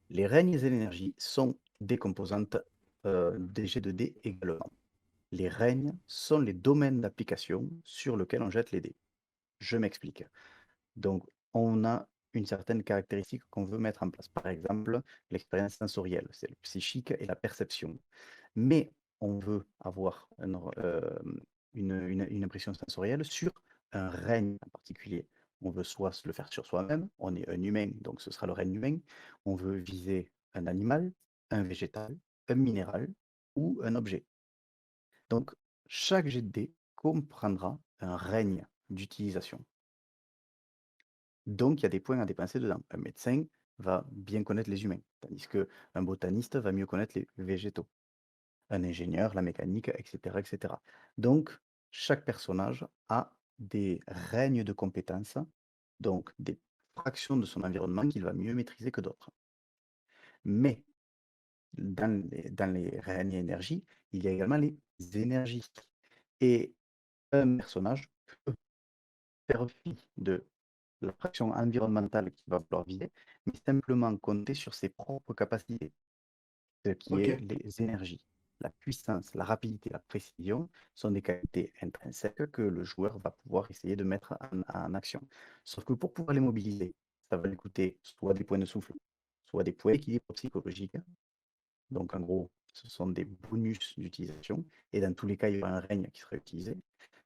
Les règnes et l'énergie sont des composantes des G2D également. Les règnes sont les domaines d'application sur lesquels on jette les dés. Je m'explique. Donc, on a une certaine caractéristique qu'on veut mettre en place. Par exemple, l'expérience sensorielle, c'est le psychique et la perception. Mais on veut avoir une impression sensorielle sur un règne en particulier. On veut soit se le faire sur soi-même, on est un humain, donc ce sera le règne humain. On veut viser un animal, un végétal, un minéral ou un objet. Donc, chaque jet de dés comprendra un règne d'utilisation. Donc, il y a des points à dépenser dedans. Un médecin va bien connaître les humains, tandis qu'un botaniste va mieux connaître les végétaux. Un ingénieur, la mécanique, etc., etc. Donc, chaque personnage a des règnes de compétences, donc des fractions de son environnement qu'il va mieux maîtriser que d'autres. Mais dans les règnes et énergies, il y a également les énergies. Et un personnage peut faire fi de la fraction environnementale qu'il va vouloir viser, mais simplement compter sur ses propres capacités, ce qui Ok. est les énergies. La puissance, la rapidité, la précision sont des qualités intrinsèques que le joueur va pouvoir essayer de mettre en action. Sauf que pour pouvoir les mobiliser, ça va lui coûter soit des points de souffle, soit des points d'équilibre psychologique. Donc en gros, ce sont des bonus d'utilisation. Et dans tous les cas, il y aura un règne qui sera utilisé.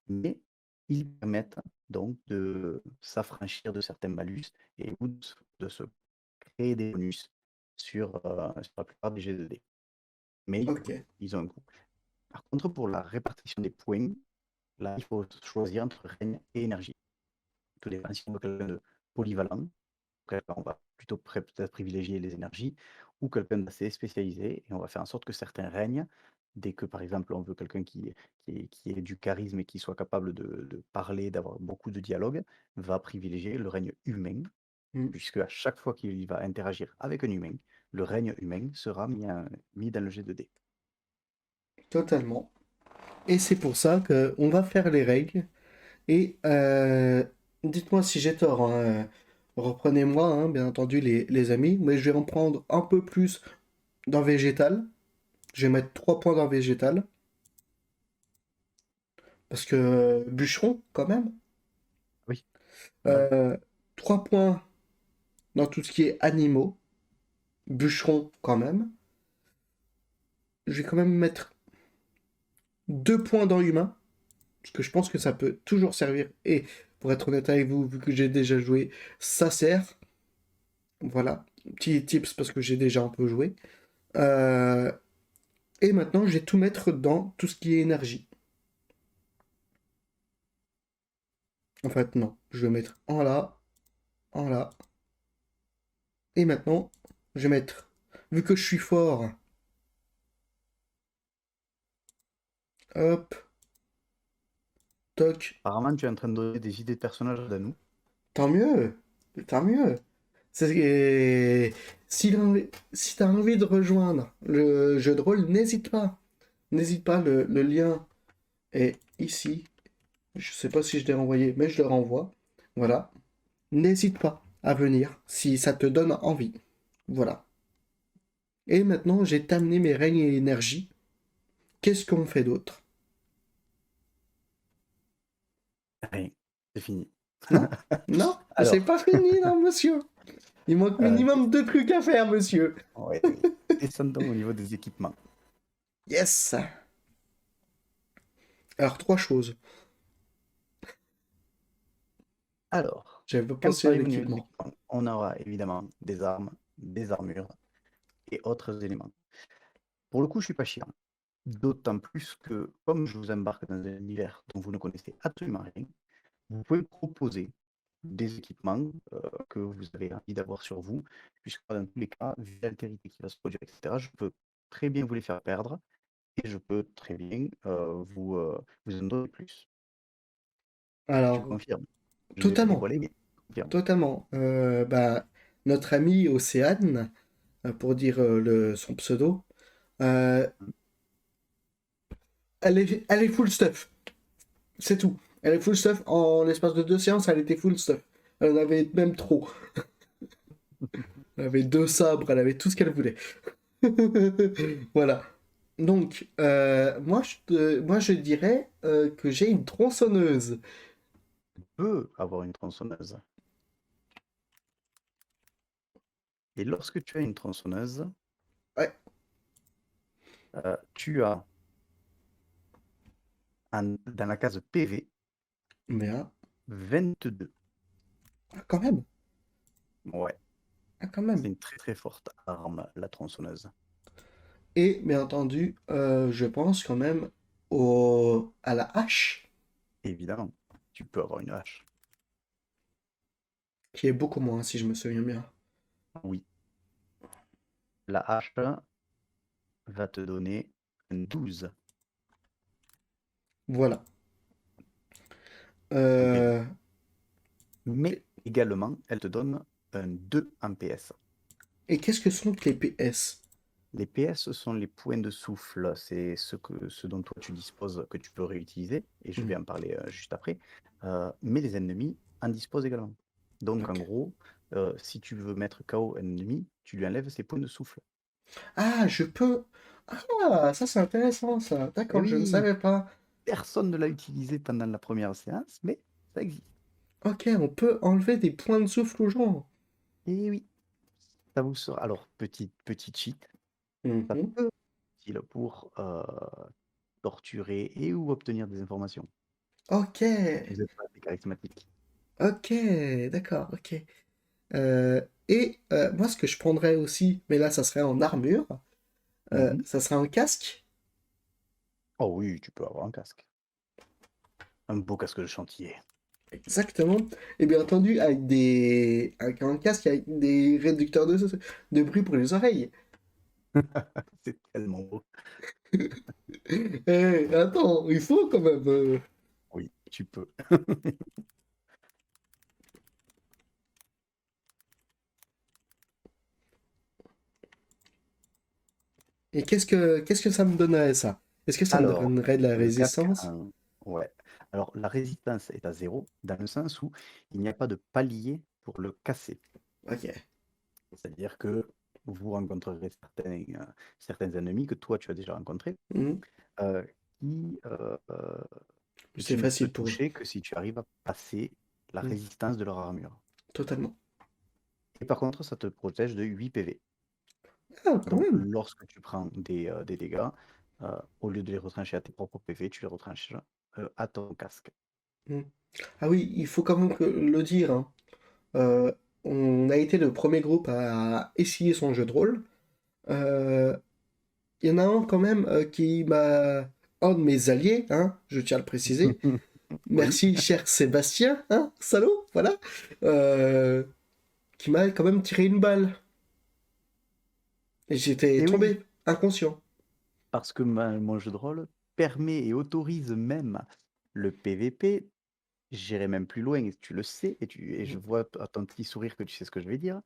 mais ils permettent donc de s'affranchir de certains malus et ou de se créer des bonus sur la plupart des G2D. Mais Ok. ils ont un coût. Par contre, pour la répartition des points, là, il faut choisir entre règne et énergie. Tout dépend si on veut quelqu'un de polyvalent, on va plutôt peut-être privilégier les énergies, ou quelqu'un d'assez spécialisé, et on va faire en sorte que certains règnent. Dès que, par exemple, on veut quelqu'un qui ait du charisme et qui soit capable de parler, d'avoir beaucoup de dialogue, va privilégier le règne humain, Mm. puisque à chaque fois qu'il va interagir avec un humain, le règne humain sera mis dans le G2D. Totalement. Et c'est pour ça que on va faire les règles. Et dites-moi si j'ai tort, hein, reprenez-moi, hein, bien entendu, les amis, mais je vais en prendre un peu plus dans végétal. Je vais mettre 3 points dans végétal. Parce que bûcheron, quand même. Oui, normal. Euh, 3 points dans tout ce qui est animaux. Bûcheron, quand même. Je vais quand même mettre 2 points dans humain. Parce que je pense que ça peut toujours servir. Et pour être honnête avec vous, vu que j'ai déjà joué, ça sert. Voilà. Petit tips parce que j'ai déjà un peu joué. Euh, et maintenant, je vais tout mettre dans tout ce qui est énergie. En fait, non. Je vais mettre en là, en là. Et maintenant, je vais mettre, vu que je suis fort, hop, toc, Apparemment, tu es en train de donner des idées de personnages à nous. tant mieux, tant mieux. C'est- Si t'as envie de rejoindre le jeu de rôle, n'hésite pas. N'hésite pas, le lien est ici. Je sais pas si je l'ai renvoyé, mais je le renvoie. Voilà. N'hésite pas à venir si ça te donne envie. Voilà. Et maintenant, j'ai terminé mes règnes et énergies. Qu'est-ce qu'on fait d'autre? Rien, c'est fini. Non? Non? C'est Alors, pas fini, non, monsieur. Il manque des- minimum 2 trucs à faire, monsieur. ouais, oui. Descendons au niveau des équipements. Yes. Alors, 3 choses. Alors, J'avais pas quand on pensé à arrive au niveau des l'équipement. équipements, on aura évidemment des armes, des armures et autres éléments. Pour le coup, je suis pas chiant. D'autant plus que, comme je vous embarque dans un univers dont vous ne connaissez absolument rien, vous pouvez me proposer des équipements que vous avez envie d'avoir sur vous, puisque dans tous les cas, vu l'altérité qui va se produire, etc., je peux très bien vous les faire perdre et je peux très bien vous en donner plus. Tu Alors, confirmes. Je ne l'ai pas totalement. dévoilé, mais tu confirmes. Totalement. Bah, notre amie Océane, pour dire son pseudo, euh, elle est full stuff. C'est tout. Elle est full stuff. En l'espace de 2 séances, elle était full stuff. Elle en avait même trop. Elle avait 2 sabres, elle avait tout ce qu'elle voulait. Voilà. Donc, moi, je dirais que j'ai une tronçonneuse. Peut avoir une tronçonneuse. Et lorsque tu as une tronçonneuse, Ouais, tu as dans la case PV mais 22. quand même. Ouais, Ah, quand c'est même. une très très forte arme, la tronçonneuse. Et bien entendu, je pense quand même à la hache, Évidemment, tu peux avoir une hache. qui est beaucoup moins, si je me souviens bien. Oui, la hache va te donner un 12 Voilà. en PV. Euh, Mais également, elle te donne un 2 en PS. et qu'est-ce que sont que les PS? Les PS sont les points de souffle, c'est ce dont toi tu disposes que tu peux réutiliser, et je Hmm, vais en parler juste après. Mais les ennemis en disposent également. Donc en ok. gros, si tu veux mettre KO un ennemi, tu lui enlèves ses points de souffle. Ah, je peux. Ah, ça c'est intéressant ça. Et D'accord, je ne oui, savais pas. personne ne l'a utilisé pendant la première séance, mais ça existe. Ok, on peut enlever des points de souffle aux gens. Et oui, ça vous sera. Alors, petit cheat, ça Mhm. peut être utile pour torturer et ou obtenir des informations. Ok, Vous êtes pas assez charismatique. ok, d'accord, ok. Euh, moi, ce que je prendrais aussi, mais là, ça serait en armure, Mhm. ça serait un casque. Oh oui, tu peux avoir un casque. Un beau casque de chantier. Exactement. Et bien entendu, avec un casque avec des réducteurs de bruit pour les oreilles. C'est tellement beau. Attends, il faut quand même. Oui, tu peux. Et qu'est-ce que ça me donnerait ça? Est-ce que ça me Alors, donnerait de la le casque, résistance? ouais. Alors, la résistance est à zéro, dans le sens où il n'y a pas de palier pour le casser. Ok. C'est-à-dire que vous rencontrerez certains ennemis que toi tu as déjà rencontrés, Mhm. euh, qui C'est tu ne peux facile pour eux. toucher que si tu arrives à passer la Mhm. résistance de leur armure. Totalement. Et par contre, ça te protège de 8 PV. Ah, quand Donc, même. lorsque tu prends des dégâts, au lieu de les retrancher à tes propres PV, tu les retranches à ton casque. Mhm. Ah oui, il faut quand même le dire, hein. Euh, on a été le premier groupe à essayer son jeu de rôle. Euh, Il y en a un quand même qui m'a... Un de mes alliés, hein, je tiens à le préciser. Oui. Merci, cher Sébastien, hein, salaud, voilà. Euh, qui m'a quand même tiré une balle. Et j'étais Et oui, tombé inconscient. parce que mon jeu de rôle permet et autorise même le PVP. J'irai même plus loin, et tu le sais, et je vois à ton petit sourire que tu sais ce que je vais dire,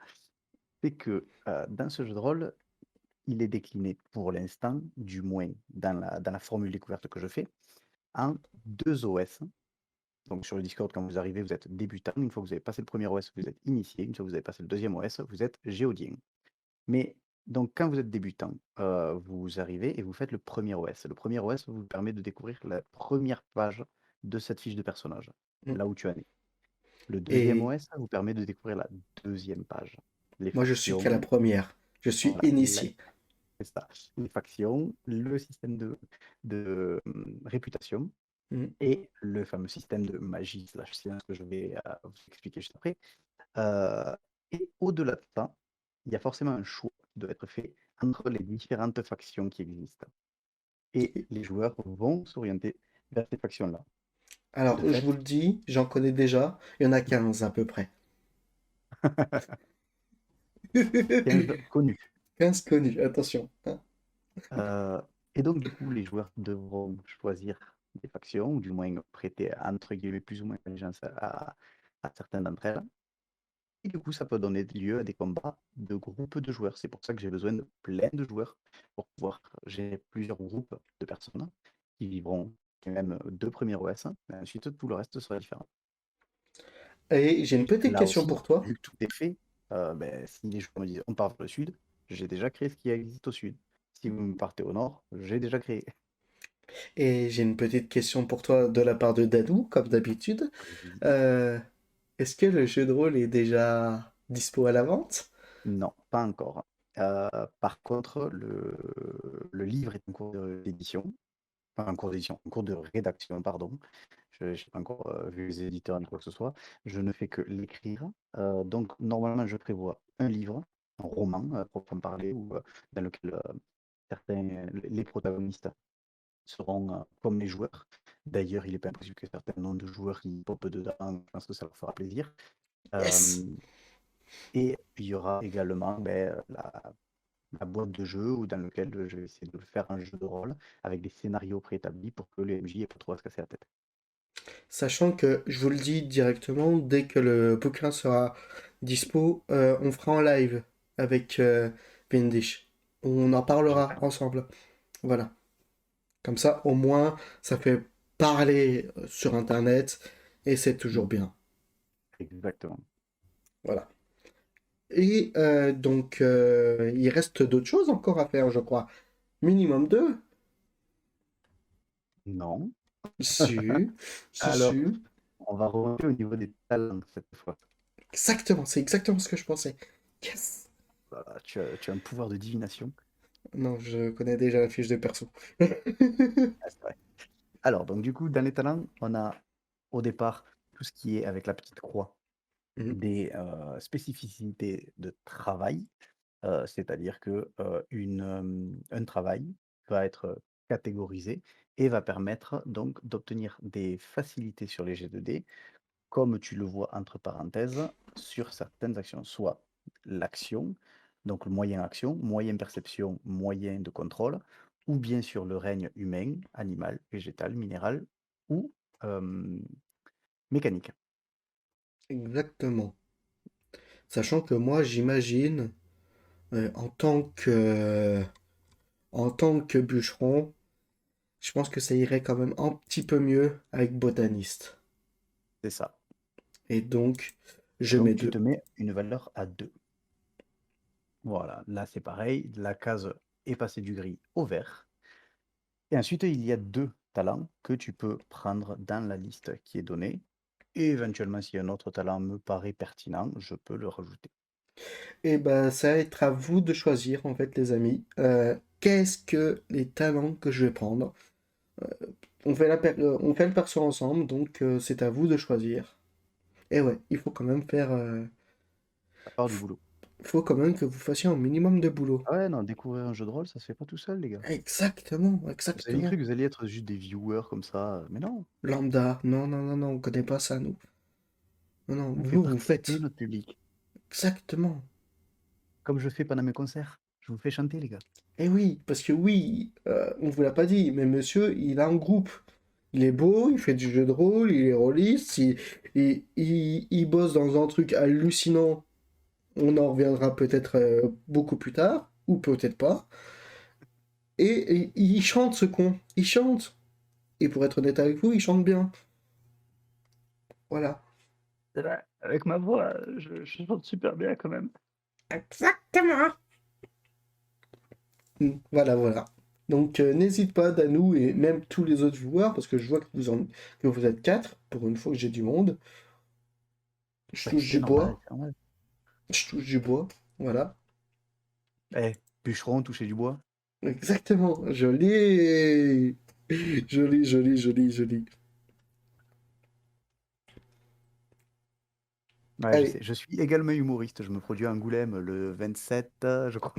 c'est que dans ce jeu de rôle, il est décliné pour l'instant, du moins dans la formule découverte que je fais, en deux OS. Donc sur le Discord, quand vous arrivez, vous êtes débutant. Une fois que vous avez passé le premier OS, vous êtes initié. Une fois que vous avez passé le deuxième OS, vous êtes géodien. Mais donc quand vous êtes débutant, vous arrivez et vous faites le premier OS. Le premier OS vous permet de découvrir la première page de cette fiche de personnage, là où tu en es. Le deuxième Et OS vous permet de découvrir la deuxième page. Les moi, je suis qu'à la factions, première. Je suis voilà, initié. c'est ça. Les factions, le système de réputation Mm. et le fameux système de magie slash science que je vais vous expliquer juste après. Euh, et au-delà de ça, il y a forcément un choix qui doit être fait entre les différentes factions qui existent. Et les joueurs vont s'orienter vers ces factions-là. De Alors, je vous fait, le dis, j'en connais déjà. Il y en a 15 à peu près. 15 connus. 15 connus, attention, hein. Euh, et donc, du coup, les joueurs devront choisir des factions, ou du moins prêter, entre guillemets, plus ou moins allégeance à certains d'entre elles. Et du coup, ça peut donner lieu à des combats de groupes de joueurs. C'est pour ça que j'ai besoin de plein de joueurs pour pouvoir gérer plusieurs groupes de personnes qui vivront les mêmes deux premiers OS, mais ensuite tout le reste sera différent. Et j'ai une Puis petite là question aussi, pour toi. vu que tout est fait, ben, si les joueurs me disent on part vers le sud, j'ai déjà créé ce qui existe au sud. Si vous me partez au nord, j'ai déjà créé. Et j'ai une petite question pour toi de la part de Dadou, comme d'habitude. Oui. Euh, Est-ce que le jeu de rôle est déjà dispo à la vente? Non, pas encore. Par contre, le livre est en cours d'édition. Enfin, en cours d'édition, en cours de rédaction, pardon. Je n'ai pas encore vu les éditeurs ni quoi que ce soit. Je ne fais que l'écrire. Donc, normalement, je prévois un livre, un roman, proprement parler, dans lequel les protagonistes seront comme les joueurs. D'ailleurs, il n'est pas impossible que certains noms de joueurs qui popent dedans, je pense que ça leur fera plaisir. Yes! Euh, et il y aura également la boîte de jeu dans lequel je vais essayer de faire un jeu de rôle avec des scénarios préétablis pour que les MJ aient pas trop à se casser la tête. Sachant que, je vous le dis directement, dès que le bouquin sera dispo, on fera en live avec Vindish. On en parlera Génial. ensemble. Voilà. Comme ça, au moins, ça fait parler sur Internet et c'est toujours Mhm. bien. Exactement. Voilà. Et donc, il reste d'autres choses encore à faire, je crois. Minimum deux. Non. Si, si, Alors, si. on va remonter au niveau des talents cette fois. Exactement, c'est exactement ce que je pensais. Yes! Voilà, tu as un pouvoir de divination. Non, je connais déjà la fiche de perso. Ah, c'est vrai. Alors, donc du coup, dans les talents, on a au départ, tout ce qui est avec la petite croix, Mhm. des spécificités de travail, c'est-à-dire que un travail va être catégorisé et va permettre donc d'obtenir des facilités sur les jets de dés, comme tu le vois entre parenthèses, sur certaines actions, soit l'action, donc le moyen action, moyen perception, moyen de contrôle, ou bien sur le règne humain, animal, végétal, minéral ou mécanique. Exactement. Sachant que moi, j'imagine, en tant que bûcheron, je pense que ça irait quand même un petit peu mieux avec botaniste. C'est ça. Et donc, je mets Donc tu te 2. mets une valeur à 2. Voilà, là c'est pareil, la case est passée du gris au vert. Et ensuite, il y a deux talents que tu peux prendre dans la liste qui est donnée. Et éventuellement, si un autre talent me paraît pertinent, je peux le rajouter. Et ben, ça va être à vous de choisir, en fait, les amis. Qu'est-ce que les talents que je vais prendre? On fait le perso ensemble, donc c'est à vous de choisir. Et ouais, il faut quand même faire... À part du boulot. faut quand même que vous fassiez un minimum de boulot. Ah ouais, non, découvrir un jeu de rôle, ça se fait pas tout seul, les gars. Exactement, Vous avez cru exactement. que vous alliez être juste des viewers comme ça, mais non, Lambda, non, non, non, non, on connaît pas ça, nous. Non, non, on fait vous, vous participer faites. notre public. Exactement. Comme je fais pendant mes concerts. Je vous fais chanter, les gars. Et oui, parce que oui, on vous l'a pas dit, mais monsieur, il a un groupe. Il est beau, il fait du jeu de rôle, il est rôliste, il bosse dans un truc hallucinant. On en reviendra peut-être beaucoup plus tard, ou peut-être pas. Et il chante ce con, il chante. Et pour être honnête avec vous, il chante bien. Voilà. C'est vrai, avec ma voix, je chante super bien quand même. Exactement. Voilà, voilà. Donc n'hésite pas, Danou, et même tous les autres joueurs, parce que je vois que vous êtes quatre, pour une fois que j'ai du monde. Je Bah, touche du c'est normal, bois. c'est normal. Je touche du bois. Voilà. Eh, bûcheron, toucher du bois. Exactement. Joli. Joli, joli, joli, joli. Ouais, je sais. Allez. Je suis également humoriste. Je me produis à Angoulême le 27, je crois.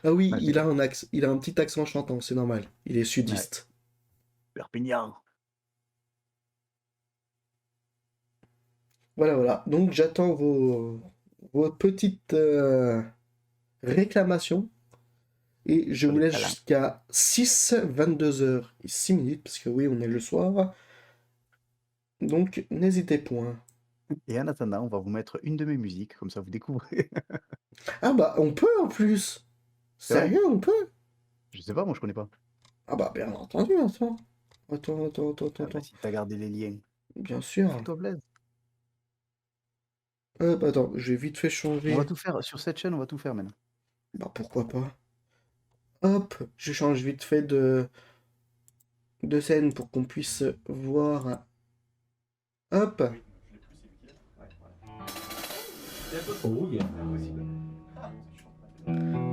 Ah oui, Ouais, c'est cool. il a un petit accent chantant, c'est normal. Il est Ouais. sudiste. Perpignan. Voilà, voilà. Donc j'attends vos petites réclamations. Et je Sur vous les laisse talents. jusqu'à 6, 22 h et 6 minutes, parce que oui, on est le soir. Donc n'hésitez point. Et en attendant, on va vous mettre une de mes musiques, comme ça vous découvrez. Ah bah, on peut en plus. C'est vrai? Sérieux, on peut? Je sais pas, moi je connais pas. Ah bah, bien entendu, attends. Attends, attends, attends, attends, Ah bah attends. si t'as gardé les liens. Bien sûr. Fais-toi plaisir. Hop, attends, je vais vite fait On va changer. tout faire. Sur cette chaîne, on va tout faire maintenant. Bah, pourquoi pas. Hop, je change vite fait de scène pour qu'on puisse voir. Hop.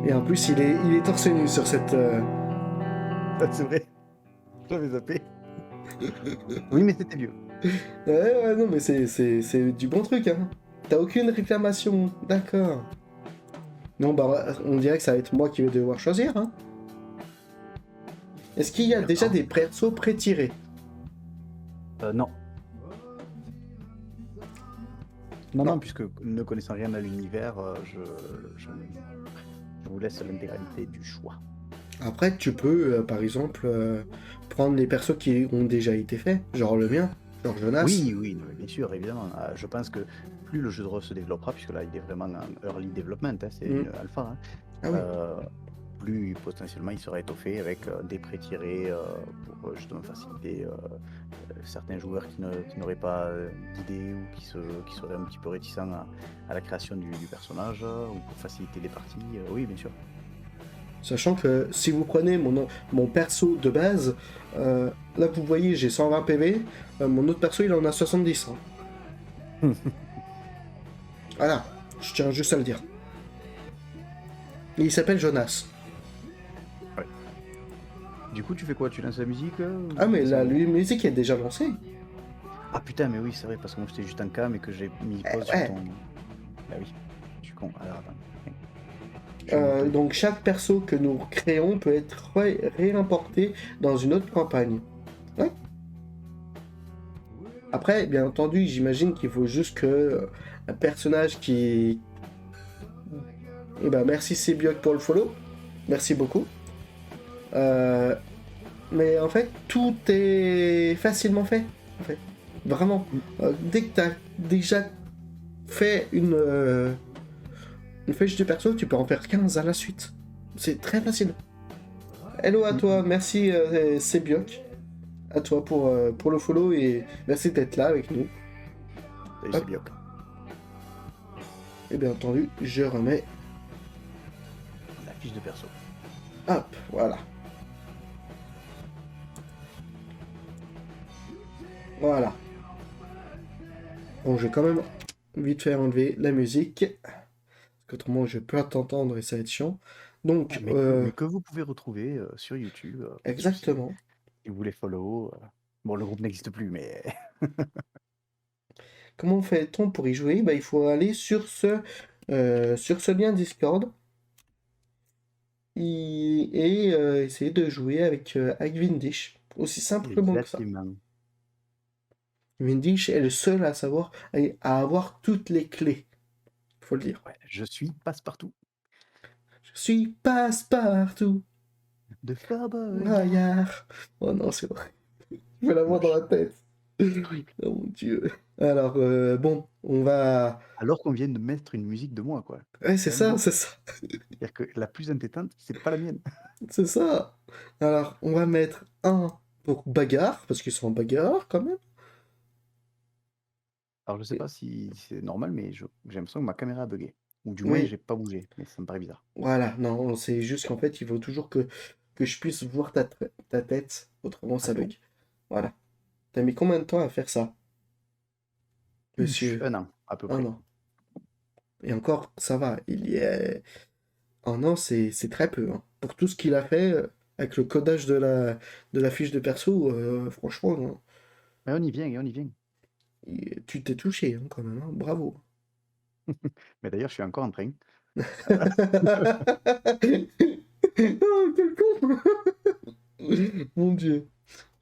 Et en plus, il est torse nu sur cette. C'est vrai. J'avais zappé. Oui, mais c'était vieux. Ouais, ouais, non, mais c'est du bon truc, hein. T'as aucune réclamation, d'accord. Non, bah, on dirait que ça va être moi qui vais devoir choisir, hein. Est-ce qu'il y a déjà D'accord. des persos pré-tirés? Non. Non, non, Non. puisque ne connaissant rien à l'univers, je vous laisse l'intégralité du choix. Après, tu peux, par exemple, prendre les persos qui ont déjà été faits, genre le mien, genre Jonas. Oui, oui, non, mais bien sûr, évidemment. Je pense que plus le jeu de rôle se développera, puisque là, il est vraiment en early development, hein, c'est Hmm. une alpha, hein, Ah oui. euh, plus potentiellement il sera étoffé avec des pré-tirés pour justement faciliter certains joueurs qui n'auraient pas d'idée ou qui seraient un petit peu réticents à la création du personnage ou pour faciliter les parties. Oui, bien sûr. Sachant que si vous prenez mon perso de base, là vous voyez j'ai 120 PV, mon autre perso il en a 70. Hein. Voilà, je tiens juste à le dire. Et il s'appelle Jonas. Ouais. Du coup, tu fais quoi? Tu lances la musique Ah ou tu mais fais ça la comment? musique est déjà lancée. Ah putain, mais oui, c'est vrai, parce que moi j'étais juste en cam et que j'ai mis pause sur Ouais. ton. Bah oui, je suis con. Alors attends, tiens, je monte le. Donc chaque perso que nous créons peut être réimporté dans une autre campagne. Ouais. Après, bien entendu, j'imagine qu'il faut juste que un personnage qui... Eh ben, merci Cbiok pour le follow. Merci beaucoup. Euh, mais en fait, tout est facilement fait. En fait. Vraiment. Mm, Dès que tu as déjà fait une fiche de perso, tu peux en faire 15 à la suite. C'est très facile. Hello à mm, toi, mm. merci Cbiok. À toi pour le follow et merci d'être là avec nous. Salut, c'est Hop. Bioc. Et bien entendu, je remets. La fiche de perso. Hop, voilà. Voilà. Bon, je vais quand même vite fait enlever la musique. Parce qu'autrement, je peux t'entendre et ça va être chiant. Ouais, Donc, mais que vous pouvez retrouver sur YouTube, pas de souci. exactement. Si vous voulez follow. Bon, le groupe n'existe plus, mais. Comment fait-on pour y jouer? Bah, il faut aller sur ce lien Discord et essayer de jouer avec Vindish. Aussi simplement que ça. Exactement. Vindish est le seul à savoir, à avoir toutes les clés. Faut le dire. Ouais, je suis passe-partout. Je suis passe-partout. De Fort-Boyard. Braillard. Oh non, c'est vrai. Je vais l'avoir dans Moche. la tête. Oui. Oh mon dieu. Alors, bon, on va. Alors qu'on vient de mettre une musique de moi, quoi. Ouais, C'est c'est quand même ça, beau. c'est ça. C'est-à-dire que la plus entêtante, c'est pas la mienne. C'est ça. Alors, on va mettre un pour bagarre, parce qu'ils sont en bagarre quand même. Alors, je sais Et- pas si c'est normal, mais j'ai l'impression que ma caméra a bugué. Ou du moins, Oui, j'ai pas bougé. Mais ça me paraît bizarre. voilà. Non, c'est juste qu'en fait, il faut toujours que je puisse voir ta tête, autrement Ah ça bon? bug. Voilà. T'as mis combien de temps à faire ça, monsieur? Un an, à peu Un près. an. Et encore, ça va. Il y est. Un an, c'est très peu, hein. Pour tout ce qu'il a fait avec le codage de la fiche de perso, franchement, hein, Mais on y vient, et on y vient. tu t'es touché hein, quand même, hein. Bravo. Mais d'ailleurs, je suis encore en train. Oh, quel con! Mon Dieu.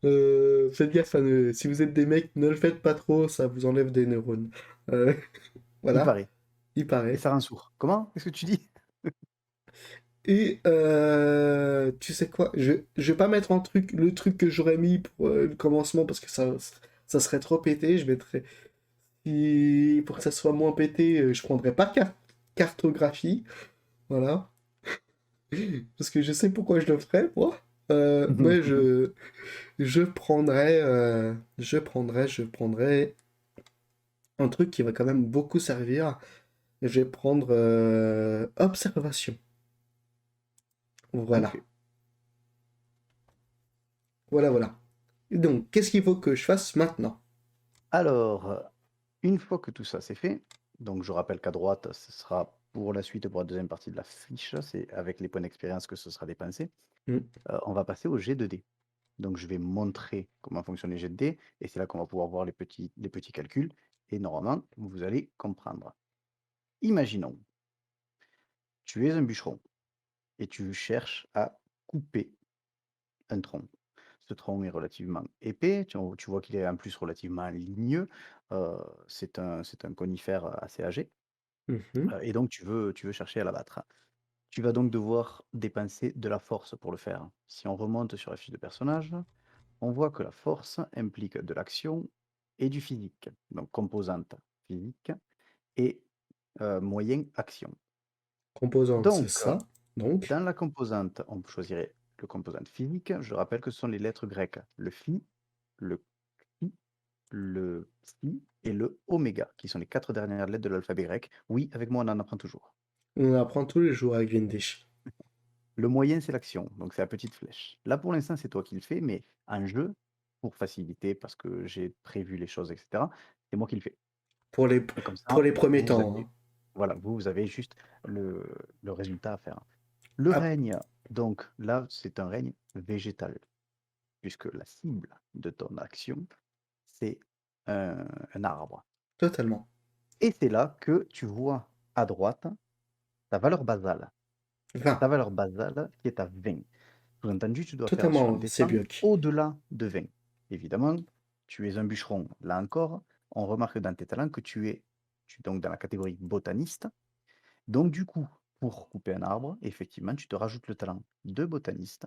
Faites gaffe, si vous êtes des mecs, ne le faites pas trop, ça vous enlève des neurones. Euh, Il voilà, paraît. il Et paraît. ça rend sourd. Comment? Qu'est-ce que tu dis? Et tu sais quoi, je vais pas mettre le truc que j'aurais mis pour le commencement parce que ça serait trop pété. Je mettrais, pour que ça soit moins pété, je prendrais pas cartographie. Voilà. Parce que je sais pourquoi je le ferais, moi. Mais je prendrais un truc qui va quand même beaucoup servir. Je vais prendre observation. Ok. Voilà. Voilà, voilà. Et donc, qu'est-ce qu'il faut que je fasse maintenant? Alors, une fois que tout ça c'est fait, donc je rappelle qu'à droite, ce sera pour la suite, pour la deuxième partie de la fiche, c'est avec les points d'expérience que ce sera dépensé. Hmm. On va passer au jet de dés. Donc je vais montrer comment fonctionnent les jets de dés, et c'est là qu'on va pouvoir voir les petits calculs, et normalement, vous allez comprendre. Imaginons, tu es un bûcheron, et tu cherches à couper un tronc. Ce tronc est relativement épais, tu vois qu'il est en plus relativement ligneux, c'est un conifère assez âgé, Mhm. et donc tu veux chercher à l'abattre. Tu vas donc devoir dépenser de la force pour le faire. Si on remonte sur la fiche de personnage, on voit que la force implique de l'action et du physique, donc composante physique et moyen action. Composante, c'est Donc, ça. Donc, dans la composante, on choisirait le composante physique. Je rappelle que ce sont les lettres grecques, le phi, le chi, le psi et le oméga, qui sont les 4 dernières lettres de l'alphabet grec. Oui, avec moi, on en apprend toujours. on apprend tous les jours avec Vindish. Le moyen, c'est l'action, donc c'est la petite flèche. Là, pour l'instant, c'est toi qui le fais, mais en jeu, pour faciliter, parce que j'ai prévu les choses, etc., c'est moi qui le fais. Pour les, Et comme pour ça, les premiers vous temps, avez, hein. voilà, vous avez juste le, le résultat à faire. Le Ah, règne, donc là, c'est un règne végétal, puisque la cible de ton action, c'est un arbre. Totalement. Et c'est là que tu vois à droite ta valeur basale. Ta 20. valeur basale qui est à 20. Sous-entendu, tu dois faire sur un Totalement, c'est dessin Bioc. au-delà de 20. Évidemment, tu es un bûcheron. Là encore, on remarque dans tes talents que tu es donc dans la catégorie botaniste. Donc du coup, pour couper un arbre, effectivement, tu te rajoutes le talent de botaniste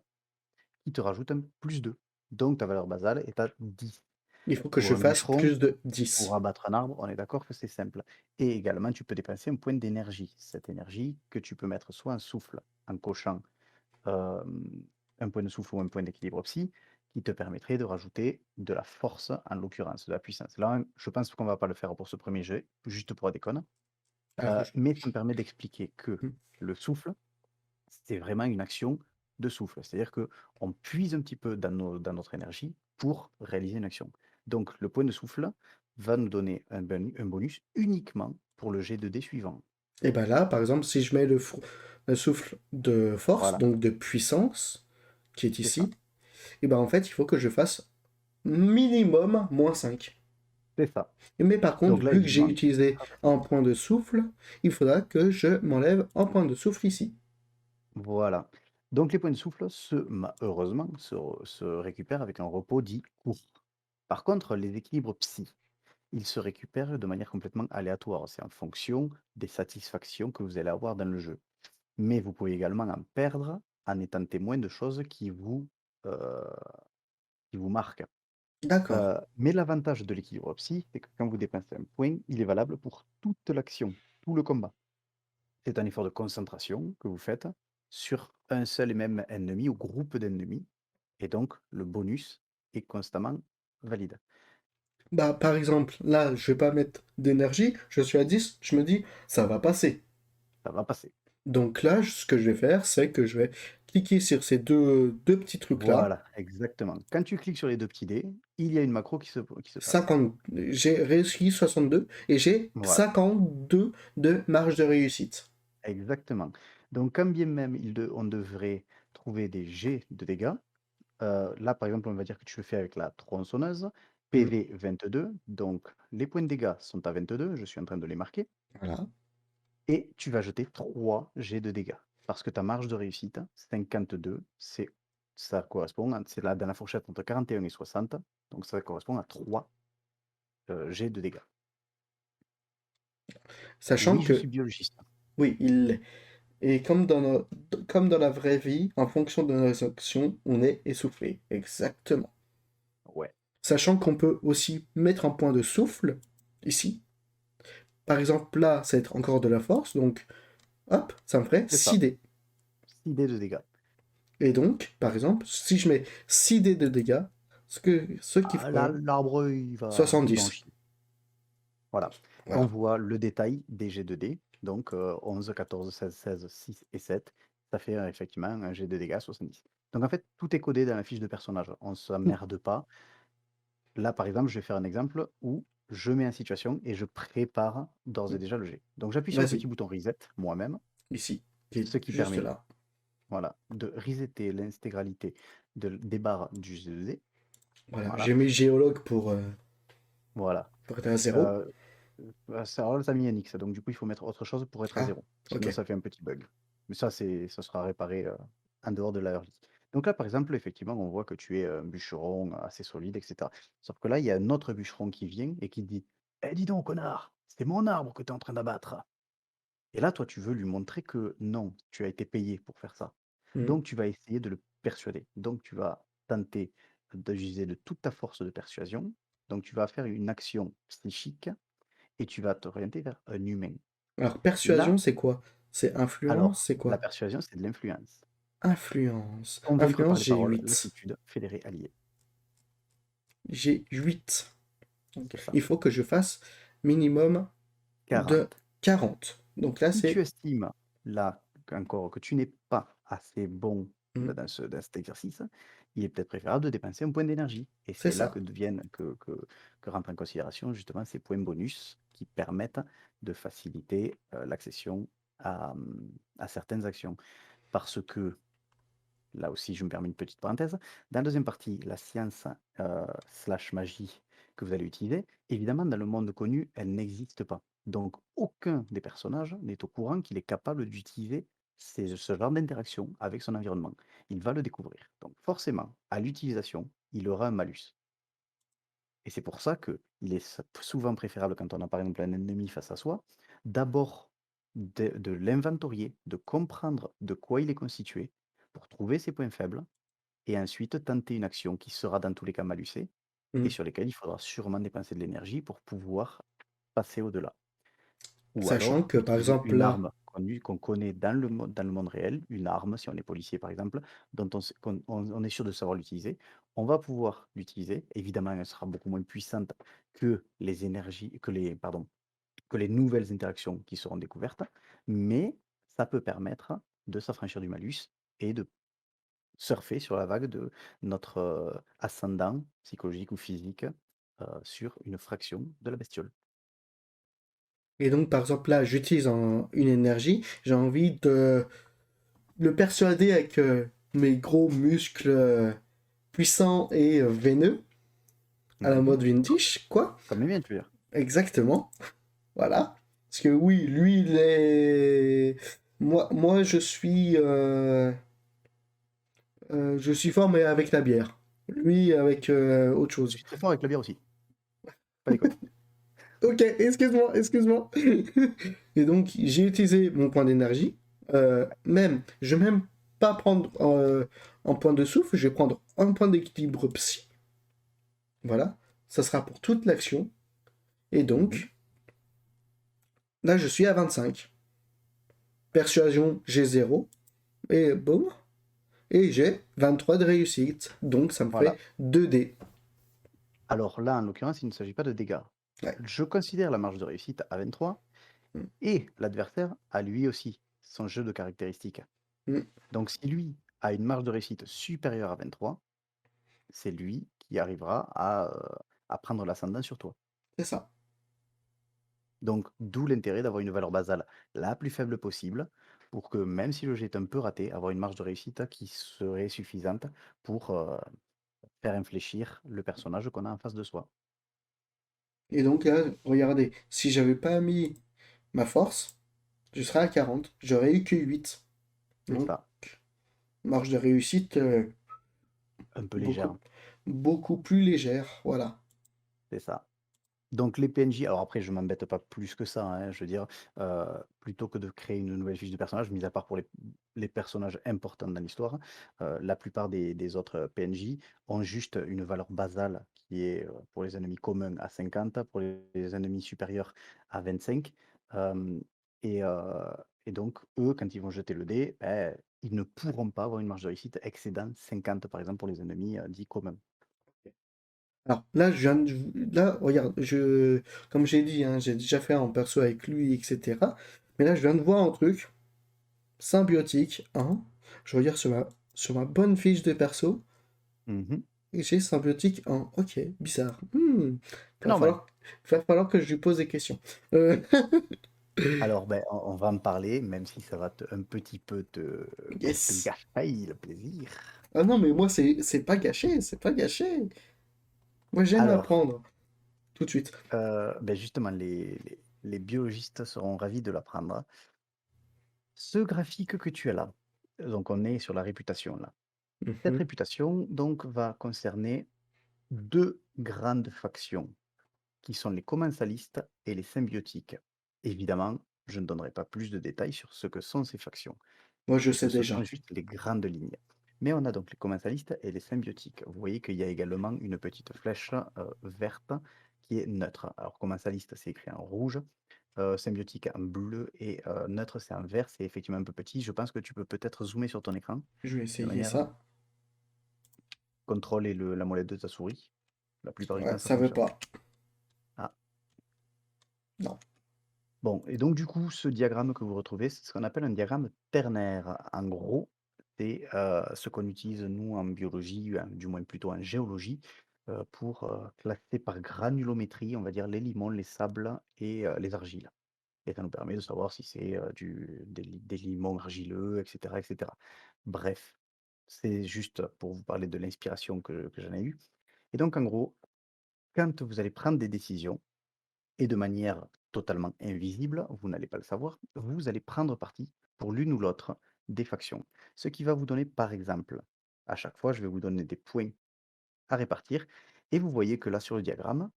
qui te rajoute un plus 2. Donc ta valeur basale est à 10. Il faut que Pour je un fasse bûcheron, plus de pour 10. abattre un arbre, on est d'accord que c'est simple. Et également, tu peux dépenser un point d'énergie. Cette énergie que tu peux mettre soit en souffle, en cochant euh, un point de souffle ou un point d'équilibre psy, qui te permettrait de rajouter de la force, en l'occurrence, de la puissance. Là, je pense qu'on ne va pas le faire pour ce premier jet, juste pour la déconne. Alors, Mais ça me permet d'expliquer que hmm. le souffle, c'est vraiment une action de souffle. C'est-à-dire qu'on puise un petit peu dans notre énergie pour réaliser une action. Donc, le point de souffle va nous donner un bonus uniquement pour le jet de dés suivant. Et ben là, par exemple, si je mets le souffle de force, Voilà, donc de puissance, qui est c'est ça. ici, et ben en fait, il faut que je fasse minimum -5. C'est ça. Mais par contre, Donc là, vu que j'ai évidemment, utilisé un point de souffle, il faudra que je m'enlève un point de souffle ici. voilà. Donc les points de souffle, heureusement, se récupèrent avec un repos dit court. Par contre, les équilibres psy, ils se récupèrent de manière complètement aléatoire. C'est en fonction des satisfactions que vous allez avoir dans le jeu. Mais vous pouvez également en perdre en étant témoin de choses euh, qui vous marquent. D'accord. Mais l'avantage de l'équilibre psy, c'est que quand vous dépensez un point, il est valable pour toute l'action, tout le combat. C'est un effort de concentration que vous faites sur un seul et même ennemi ou groupe d'ennemis, et donc le bonus est constamment valide. Bah, par exemple, là, je vais pas mettre d'énergie, je suis à 10, je me dis, ça va passer. Ça va passer. Donc là, ce que je vais faire, c'est que je vais cliquer sur ces deux petits trucs-là. Voilà, exactement. Quand tu cliques sur les deux petits dés, il y a une macro qui se passe. 50, j'ai réussi 62 et j'ai Voilà, 52 de marge de réussite. exactement. Donc, quand bien même on devrait trouver des jets de dégâts, là, par exemple, on va dire que tu le fais avec la tronçonneuse, Hmm, PV 22, donc les points de dégâts sont à 22, je suis en train de les marquer. voilà. Et tu vas jeter 3 jets de dégâts. Parce que ta marge de réussite, 52, ça correspond, c'est là dans la fourchette entre 41 et 60, donc ça correspond à 3 jets de dégâts. Sachant Oui, je que, suis biologiste. oui, il l'est. Et comme dans la vraie vie, en fonction de nos actions, on est essoufflé. Exactement. Ouais, Sachant qu'on peut aussi mettre un point de souffle, ici. Par exemple, là, ça va être encore de la force, donc, hop, ça me ferait c'est 6 ça. dés. 6 dés de dégâts. Et donc, par exemple, si je mets 6 dés de dégâts, ce qui Ah, là, fera l'arbre, il va en 70. chier. Voilà. On Voilà. voit le détail des jets de dés. Donc 11, 14, 16, 16, 6 et 7. Ça fait effectivement un jet de dégâts 70. Donc en fait, tout est codé dans la fiche de personnage. On ne s'emmerde pas. Là, par exemple, je vais faire un exemple où je mets en situation et je prépare d'ores et déjà le jet. Donc j'appuie sur le Vas-y, petit bouton reset moi-même, ici, qui est ce qui juste permet, là. voilà, de resetter l'intégralité des barres du jet de dés. Voilà, Voilà, j'ai mis géologue voilà. pour être à 0. Euh, ça a mis un X, donc du coup, il faut mettre autre chose pour être à Ah, zéro. ok. Sinon, ça fait un petit bug. Mais ça sera réparé en dehors de la early. Donc là, par exemple, effectivement, on voit que tu es un bûcheron assez solide, etc. Sauf que là, il y a un autre bûcheron qui vient et qui dit: Eh, dis donc, connard, c'est mon arbre que tu es en train d'abattre. Et là, toi, tu veux lui montrer que non, tu as été payé pour faire ça. Hmm. Donc, tu vas essayer de le persuader. Donc, tu vas tenter d'user de toute ta force de persuasion. Donc, tu vas faire une action psychique et tu vas t'orienter vers un humain. Alors, persuasion, Là, c'est quoi? C'est influence, alors, c'est la quoi? persuasion, c'est de l'influence. Influence. Convaincre par Influence, les j'ai paroles, 8. l'attitude, fédérer, allier. J'ai 8. C'est ça. Il faut que je fasse minimum de 40. 40. Donc là, Si tu c'est... estimes, là, encore, que tu n'es pas assez bon Hmm, dans cet exercice, il est peut-être préférable de dépenser un point d'énergie. Et c'est c'est là ça. que rentrent en considération justement ces points bonus qui permettent de faciliter l'accession à certaines actions. Parce que, là aussi, je me permets une petite parenthèse, dans la deuxième partie, la science slash magie que vous allez utiliser, évidemment, dans le monde connu, elle n'existe pas. Donc, aucun des personnages n'est au courant qu'il est capable d'utiliser ce genre d'interaction avec son environnement. Il va le découvrir. Donc, forcément, à l'utilisation, il aura un malus. Et c'est pour ça que il est souvent préférable, quand on a par exemple un ennemi face à soi, d'abord de l'inventorier, de comprendre de quoi il est constitué, pour trouver ses points faibles, et ensuite tenter une action qui sera dans tous les cas malucée, et Mm. sur lesquelles il faudra sûrement dépenser de l'énergie pour pouvoir passer au-delà. Ou Sachant alors que, par utiliser exemple, une là, arme qu'on connaît dans le monde réel, une arme, si on est policier par exemple, dont on est sûr de savoir l'utiliser. On va pouvoir l'utiliser. Évidemment, elle sera beaucoup moins puissante que les énergies, que les nouvelles interactions qui seront découvertes, mais ça peut permettre de s'affranchir du malus et de surfer sur la vague de notre ascendant psychologique ou physique sur une fraction de la bestiole. et donc, par exemple, là, j'utilise une énergie, j'ai envie de le persuader avec mes gros muscles puissants et veineux, à la Mhm. mode Vindish, quoi. Comme les miens, tu veux dire. Exactement. Voilà. Parce que oui, lui, il est. Moi je suis fort, mais avec la bière. Lui, avec autre Je chose. suis très fort avec la bière aussi, pas déconner. Ok, excuse-moi, excuse-moi. Et donc, j'ai utilisé mon point d'énergie. Je vais même pas prendre un point de souffle, je vais prendre un point d'équilibre psy. Voilà. Ça sera pour toute l'action. Et Mhm. donc, là, je suis à 25. Persuasion, j'ai 0. Et boum. Et j'ai 23 de réussite. Donc, ça me fait Voilà. 2 dés. Alors là, en l'occurrence, il ne s'agit pas de dégâts. Ouais. Je considère la marge de réussite à 23 Mm. et l'adversaire a lui aussi son jeu de caractéristiques. Mm. Donc si lui a une marge de réussite supérieure à 23, c'est lui qui arrivera à prendre l'ascendant sur toi. C'est ça. Donc d'où l'intérêt d'avoir une valeur basale la plus faible possible pour que même si le jet est un peu raté, avoir une marge de réussite qui serait suffisante pour faire infléchir le personnage qu'on a en face de soi. Et donc, là, regardez. Si j'avais pas mis ma force, je serais à 40. J'aurais eu que 8. C'est Donc, ça, marge de réussite un peu beaucoup, légère, beaucoup plus légère. Voilà. c'est ça. Donc les PNJ, alors après je m'embête pas plus que ça, hein, je veux dire, plutôt que de créer une nouvelle fiche de personnage, mis à part pour les personnages importants dans l'histoire, la plupart des autres PNJ ont juste une valeur basale qui est, pour les ennemis communs à 50, pour les ennemis supérieurs à 25, hem et heu et donc eux, quand ils vont jeter le dé, beh, ils ne pourront pas avoir une marge de réussite excédant 50 par exemple pour les ennemis, dits communs. Alors là, là, regarde, comme j'ai dit, hein, j'ai déjà fait un perso avec lui, etc. Mais là, je viens de voir un truc symbiotique, hein. Je regarde sur ma bonne fiche de perso Mmh. et j'ai symbiotique 1. Ok, bizarre. C'est Va normal. falloir, va falloir que je lui pose des questions. Euh, Alors, ben, on va en parler, même si ça va un petit peu te yes. gâcher le plaisir. Ah non, mais moi, c'est pas gâché, c'est pas gâché. Moi, j'aime Alors, apprendre tout de suite. ben justement, les biologistes seront ravis de l'apprendre. Ce graphique que tu as là, donc on est sur la réputation là. Cette Mhm. réputation, donc, va concerner deux grandes factions, qui sont les commensalistes et les symbiotiques. Évidemment, je ne donnerai pas plus de détails sur ce que sont ces factions, Moi, je sais puisque ce sont déjà. juste les grandes lignes. Mais on a donc les commensalistes et les symbiotiques. Vous voyez qu'il y a également une petite flèche verte qui est neutre. Alors commensaliste, c'est écrit en rouge, symbiotique en bleu et neutre, c'est en vert. C'est effectivement un peu petit. Je pense que tu peux peut-être zoomer sur ton écran Je vais de essayer manière ça. contrôle et la molette de ta souris. La plupart du Ouais, temps, ça ça veut fonctionne. pas. Ah. Non. Bon, et donc du coup, ce diagramme que vous retrouvez, c'est ce qu'on appelle un diagramme ternaire. En gros, c'est ce qu'on utilise nous en biologie, du moins plutôt en géologie, pour classer par granulométrie, on va dire, les limons, les sables et les argiles. Et ça nous permet de savoir si c'est des limons argileux, etc., etc. Bref, c'est juste pour vous parler de l'inspiration que j'en ai eue. Et donc en gros, quand vous allez prendre des décisions, et de manière totalement invisible, vous n'allez pas le savoir, vous allez prendre parti pour l'une ou l'autre des factions. Ce qui va vous donner, par exemple, à chaque fois, je vais vous donner des points à répartir. Et vous voyez que là, sur le diagramme,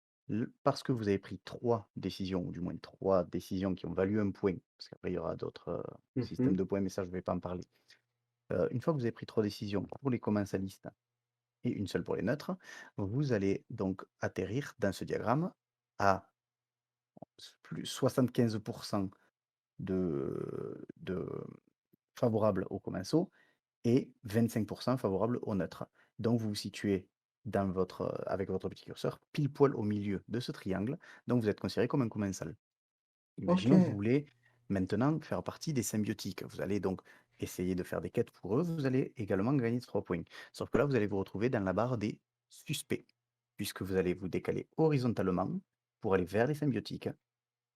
parce que vous avez pris trois décisions, ou du moins trois décisions qui ont valu un point, parce qu'après, il y aura d'autres systèmes Mhm. de points, mais ça, je ne vais pas en parler. Une fois que vous avez pris trois décisions pour les commensalistes et une seule pour les neutres, vous allez donc atterrir dans ce diagramme à plus 75% de favorables aux commensaux et 25% favorables aux neutres. Donc vous vous situez avec votre petit curseur pile poil au milieu de ce triangle, donc vous êtes considéré comme un commensal. Ok, Imaginons que vous voulez maintenant faire partie des symbiotiques. Vous allez donc essayer de faire des quêtes pour eux, vous allez également gagner 3 points. Sauf que là, vous allez vous retrouver dans la barre des suspects, puisque vous allez vous décaler horizontalement pour aller vers les symbiotiques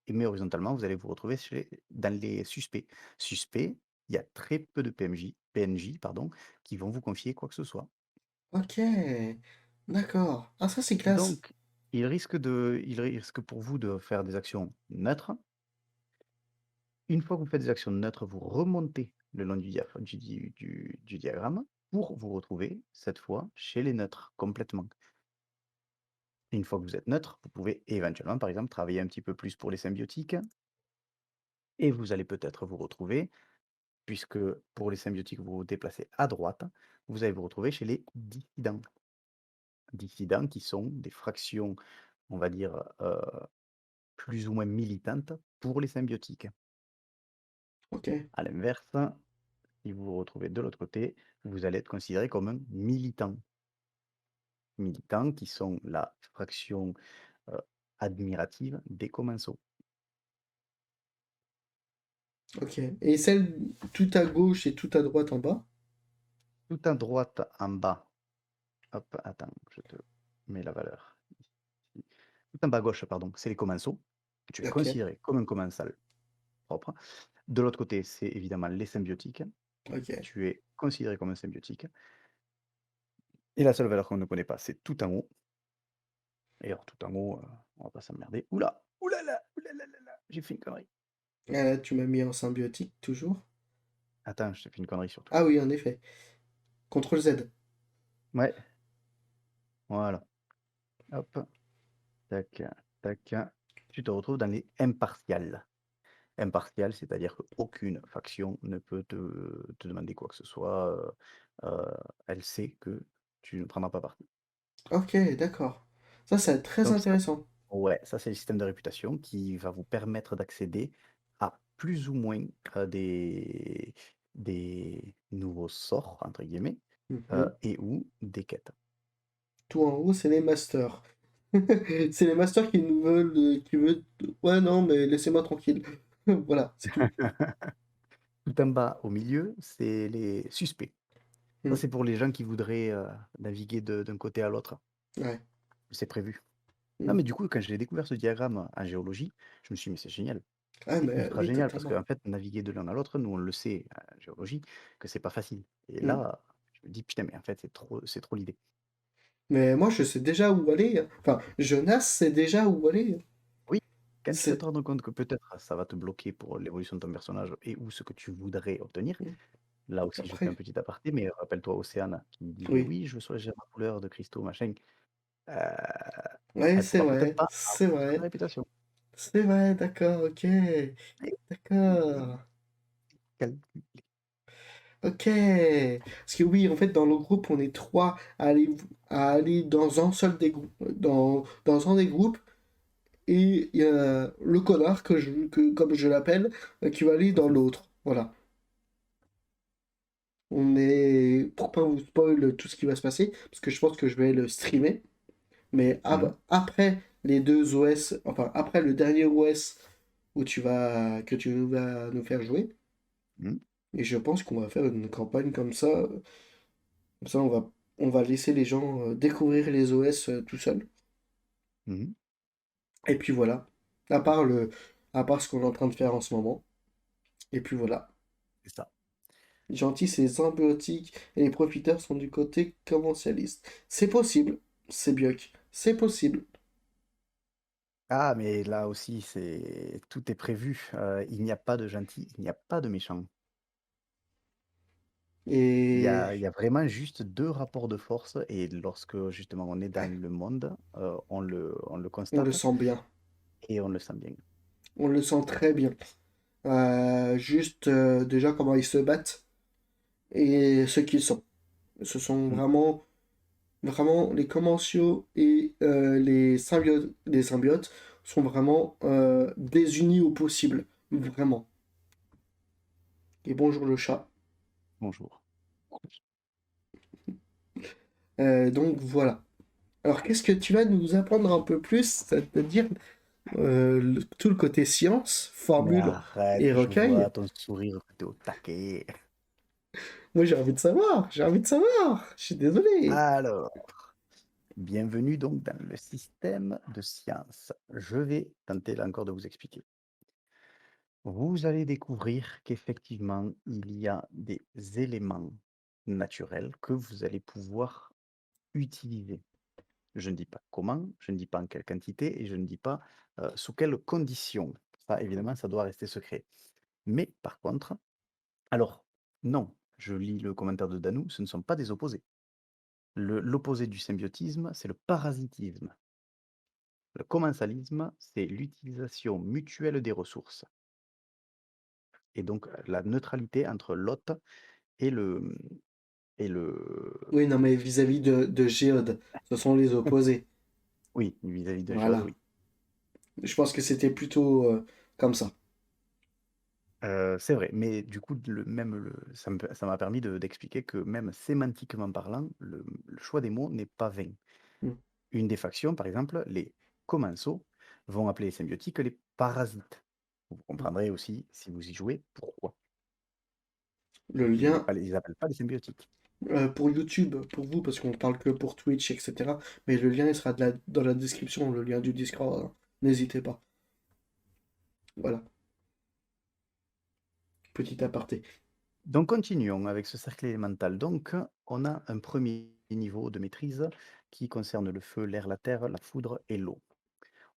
mais horizontalement, vous allez vous retrouver dans les suspects. Suspects, il y a très peu de PNJ pardon, qui vont vous confier quoi que ce soit. ok, d'accord. Ah, ça c'est classe. Donc, il risque pour vous de faire des actions neutres. Une fois que vous faites des actions neutres, vous remontez le long du diagramme pour vous retrouver, cette fois, chez les neutres, complètement. Une fois que vous êtes neutre, vous pouvez éventuellement, par exemple, travailler un petit peu plus pour les symbiotiques, et vous allez peut-être vous retrouver puisque pour les symbiotiques, vous vous déplacez à droite, vous allez vous retrouver chez les dissidents. Dissidents qui sont des fractions, on va dire, plus ou moins militantes pour les symbiotiques. Ok, À l'inverse, si vous vous retrouvez de l'autre côté, vous allez être considéré comme un militant. Militants qui sont la fraction euh, admirative des commensaux. ok. Et celle tout à gauche et tout à droite en bas? Tout à droite en bas, hop, attends, je te mets la valeur ici. Tout en bas à gauche, pardon, c'est les commensaux. Tu es Ok, considéré comme un commensal propre. De l'autre côté, c'est évidemment les symbiotiques. ok. Tu es considéré comme un symbiotique. Et la seule valeur qu'on ne connaît pas, c'est tout en haut. Et alors, tout en haut, on va pas s'emmerder. Oula! Oulala! Oulala! J'ai fait une connerie. Ah, là, tu m'as mis en symbiotique, toujours. Attends, je t'ai fait une connerie surtout. Ah oui, en effet. CTRL Z. Ouais, voilà. Hop, tac, tac. Tu te retrouves dans les impartials. Impartial, c'est-à-dire qu'aucune faction ne peut te demander quoi que ce soit. Elle sait que tu ne prendras pas parti. Ok, d'accord. Ça, c'est très Donc ça, intéressant. ouais, ça c'est le système de réputation qui va vous permettre d'accéder à plus ou moins des nouveaux sorts, entre guillemets, Mhm. et ou des quêtes. Tout en haut, c'est les masters. C'est les masters qui nous veulent, qui veulent. Ouais, non, mais laissez-moi tranquille. Voilà, c'est tout. Tout en bas, au milieu, c'est les suspects. Ça, Mm. c'est pour les gens qui voudraient naviguer d'un côté à l'autre. Ouais. C'est prévu. Non, Mm. mais du coup, quand j'ai découvert ce diagramme en géologie, je me suis dit, mais c'est génial. Ah, C'est mais ultra oui, génial parce totalement. qu'en fait, naviguer de l'un à l'autre, nous, on le sait en géologie, que c'est pas facile. Et Mm. là, je me dis, putain, mais en fait, c'est trop l'idée. Mais moi, je sais déjà où aller. Enfin, Jonas sait déjà où aller. Oui, quand tu vas C'est. te rendre compte que peut-être ça va te bloquer pour l'évolution de ton personnage et ou ce que tu voudrais obtenir, Mm. là aussi, je fais un Après, petit aparté, mais rappelle-toi Océane qui me disait, oui. oui, je veux choisir ma couleur de cristaux, machin. Euh, Ouais, elle c'est pourra peut-être vrai. pas C'est avoir cette vrai. réputation. C'est vrai, d'accord, ok. Et- D'accord. quel- Ok. Parce que oui, en fait, dans le groupe, on est trois à aller dans un seul des groupes, dans un des groupes, et il y a le connard comme je l'appelle, qui va aller dans l'autre. Voilà. On est pour pas vous spoil tout ce qui va se passer, parce que je pense que je vais le streamer. Mais Mhm, après les deux OS, enfin après le dernier OS que tu vas nous faire jouer, mhm, et je pense qu'on va faire une campagne comme ça. Comme ça, on va laisser les gens découvrir les OS tout seuls. mhm, Et puis voilà. À part à part ce qu'on est en train de faire en ce moment. Et puis voilà. c'est ça. Les gentils, c'est symbiotique et les profiteurs sont du côté commensaliste. C'est possible. C'est Bioc. C'est possible. Ah, mais là aussi, c'est tout est prévu. Il n'y a pas de gentil, il n'y a pas de méchant. Et Il y a vraiment juste 2 rapports de force et lorsque justement on est dans le monde, on le on le constate sent bien. et on le sent bien. On le sent très bien. Juste déjà comment ils se battent et ce qu'ils sont. Ce sont Mmh, vraiment, vraiment les commensaux et les symbiotes sont vraiment désunis au possible. Vraiment. Et bonjour le chat. bonjour. Donc voilà. Alors qu'est-ce que tu vas nous apprendre un peu plus, c'est-à-dire tout le côté science, Mais formule arrête, et je vois recueil? ton sourire que tu au taquet. Moi j'ai envie de savoir, j'ai envie de savoir. Je suis désolé. Alors, bienvenue donc dans le système de science. Je vais tenter là encore de vous expliquer. Vous allez découvrir qu'effectivement, il y a des éléments naturels que vous allez pouvoir utiliser. Je ne dis pas comment, je ne dis pas en quelle quantité et je ne dis pas sous quelles conditions. Ça, évidemment, ça doit rester secret. Mais par contre, alors, non, je lis le commentaire de Danou, ce ne sont pas des opposés. L'opposé du symbiotisme, c'est le parasitisme. Le commensalisme, c'est l'utilisation mutuelle des ressources. Et donc, la neutralité entre l'hôte et et le... Oui, non, mais vis-à-vis de Géode, ce sont les opposés. Oui, vis-à-vis de Géode, Voilà. oui. Je pense que c'était plutôt comme ça. C'est vrai, mais du coup, ça m'a permis d'expliquer que même sémantiquement parlant, le choix des mots n'est pas vain. Mm. Une des factions, par exemple, les commensaux, vont appeler les symbiotiques les parasites. Vous comprendrez aussi, si vous y jouez, pourquoi. Le Ils lien appellent pas les symbiotiques. pour YouTube, pour vous, parce qu'on parle que pour Twitch, etc. Mais le lien il sera dans la description, le lien du Discord, hein. N'hésitez pas. Voilà, petit aparté. Donc continuons avec ce cercle élémental. Donc on a un premier niveau de maîtrise qui concerne le feu, l'air, la terre, la foudre et l'eau.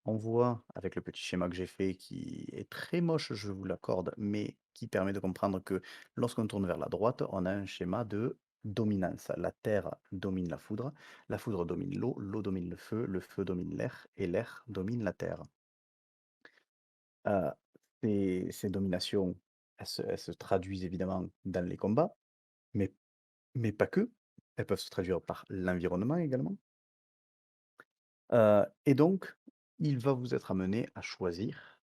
On voit avec le petit schéma que j'ai fait qui est très moche, je vous l'accorde, mais qui permet de comprendre que lorsqu'on tourne vers la droite, on a un schéma de dominance. La terre domine la foudre domine l'eau domine le feu domine l'air et l'air domine la terre. Euh, ces dominations, elles se traduisent évidemment dans les combats, mais pas que. Elles peuvent se traduire par l'environnement également. Et donc, il va vous être amené à choisir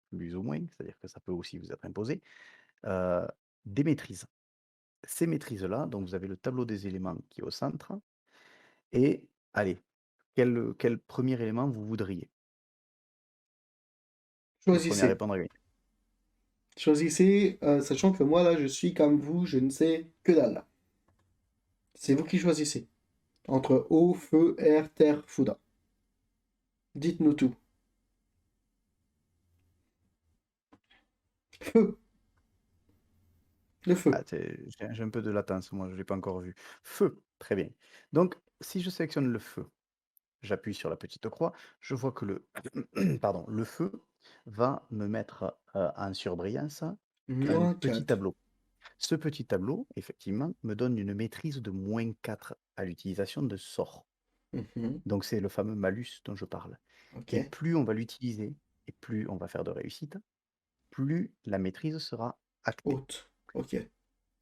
plus ou moins, c'est-à-dire que ça peut aussi vous être imposé, heu, des maîtrises. Ces maîtrises-là, donc vous avez le tableau des éléments qui est au centre et allez, quel 1er élément vous voudriez? Le premier à Choisissez. répondre gagne. Choisissez, sachant que moi, là, je suis comme vous, je ne sais que dalle. C'est vous qui choisissez. Entre eau, feu, air, terre, foudre. Dites-nous tout. Feu. Le Ah, feu. j'ai un peu de latence, moi, je ne l'ai pas encore vu. Feu, très bien. Donc si je sélectionne le feu, j'appuie sur la petite croix, je vois que le pardon, le feu va me mettre, en surbrillance un Moins petit 4. tableau. Ce petit tableau, effectivement, me donne une maîtrise de -4 à l'utilisation de sorts. Donc c'est le fameux malus dont je parle. Ok. Et plus on va l'utiliser et plus on va faire de réussite, plus la maîtrise sera actée. Haute. Ok.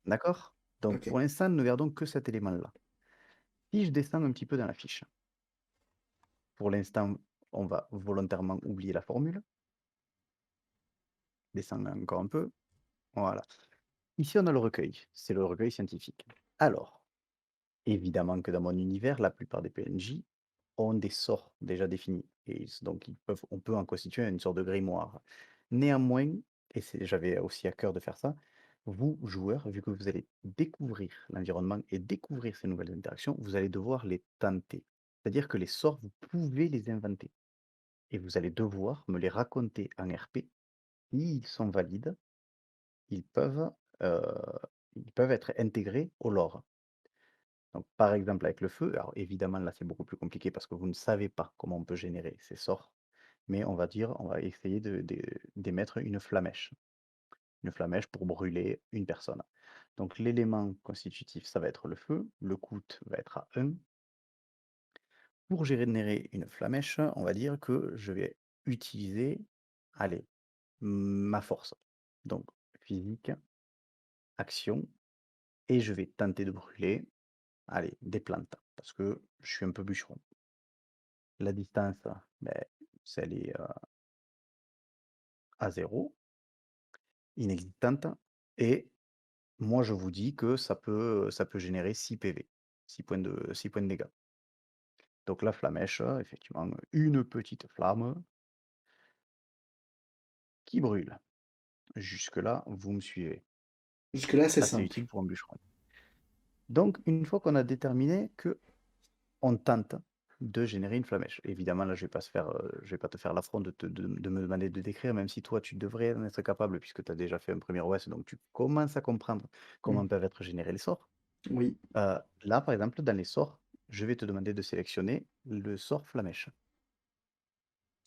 D'accord? Donc Ok. pour l'instant, ne gardons que cet élément-là. Si je descends un petit peu dans la fiche, pour l'instant, on va volontairement oublier la formule. Descendre encore un peu. Voilà. Ici, on a le recueil. C'est le recueil scientifique. Alors, évidemment que dans mon univers, la plupart des PNJ ont des sorts déjà définis. Et donc, on peut en constituer une sorte de grimoire. Néanmoins, et j'avais aussi à cœur de faire ça, vous, joueurs, vu que vous allez découvrir l'environnement et découvrir ces nouvelles interactions, vous allez devoir les tenter. C'est-à-dire que les sorts, vous pouvez les inventer. Et vous allez devoir me les raconter en RP. S'ils sont valides, ils peuvent, heu, ils peuvent être intégrés au lore. Donc, par exemple, avec le feu, alors évidemment, là, c'est beaucoup plus compliqué parce que vous ne savez pas comment on peut générer ces sorts, mais on va essayer d'émettre une flamèche. Une flamèche pour brûler une personne. Donc, l'élément constitutif, ça va être le feu. Le coût va être à 1. Pour générer une flamèche, on va dire que je vais utiliser, allez, ma force. Donc, physique, action, et je vais tenter de brûler, allez, des plantes, parce que je suis un peu bûcheron. La distance, ben, elle est à 0, inexistante, et moi je vous dis que ça peut générer 6 PV, 6 points de dégâts. Donc la flamèche, effectivement, une petite flamme qui brûle. Jusque-là, vous me suivez. Jusque-là, c'est Assez simple. utile pour un bûcheron. Donc, une fois qu'on a déterminé que on tente de générer une flamèche. Évidemment, là, je vais pas te faire l'affront de me demander de décrire, même si toi, tu devrais en être capable, puisque tu as déjà fait un premier OS, donc tu commences à comprendre Mm. comment peuvent être générés les sorts. Oui. Là, par exemple, dans les sorts, je vais te demander de sélectionner le sort flamèche.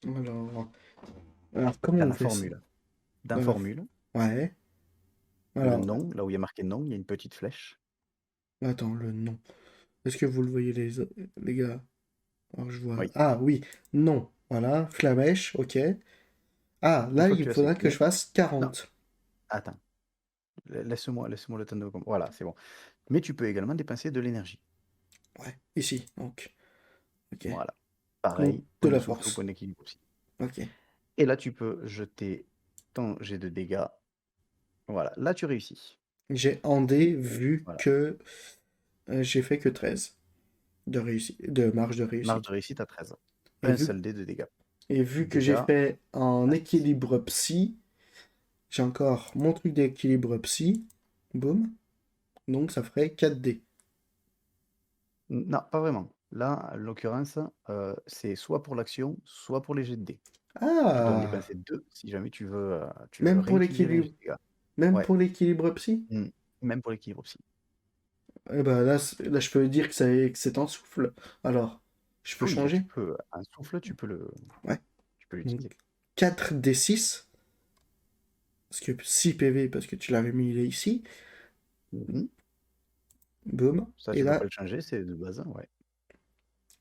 Alors, alors comment Dans on la fait ça? formule. Dans Dans la... formule, Ouais. le Alors, nom, là où il y a marqué nom, il y a une petite flèche. attends, le nom. Est-ce que vous le voyez, les gars? Alors, je vois. Oui. Ah, oui. Non. Voilà. Flamèche. Ok. Ah, Une là, fois que il tu as faudra que je sélectionné, fasse non, 40. attends, laisse-moi le temps de... Voilà, c'est bon. Mais tu peux également dépenser de l'énergie. Ouais. Ici. Donc. Ok. Voilà. Donc, Pareil, de point de la souffle ou point force. d'équilibre aussi. Ok. Et là, tu peux jeter ton jet de dégâts. Voilà, là, tu réussis. J'ai endé vu Voilà. que j'ai fait que 13 de réussite, de marge de Marge de réussite. réussite à 13. Et Un vu, seul dé de dégâts. et vu que j'ai Dégâts fait en à 6. équilibre psy, j'ai encore mon truc d'équilibre psy. Boum. Donc ça ferait 4D. Non, pas vraiment. Là, en l'occurrence, c'est soit pour l'action, soit pour les jets de dés. Tu dois en Ah! dépenser 2 si jamais tu veux Même pour réutiliser l'énergie l'équilibre. de dégâts. Même Ouais, pour l'équilibre psy? même pour l'équilibre aussi. Eh ben là, là, je peux dire que, que c'est en souffle. Alors, je peux Ah oui, là, tu changer? peux, un souffle, Ouais. tu peux Donc l'utiliser. 4D6. Parce que 6 PV, parce que tu l'avais mis, il est ici. Mhm. Boum. Ça, Et tu peux pas là, le changer, c'est de base, hein, ouais.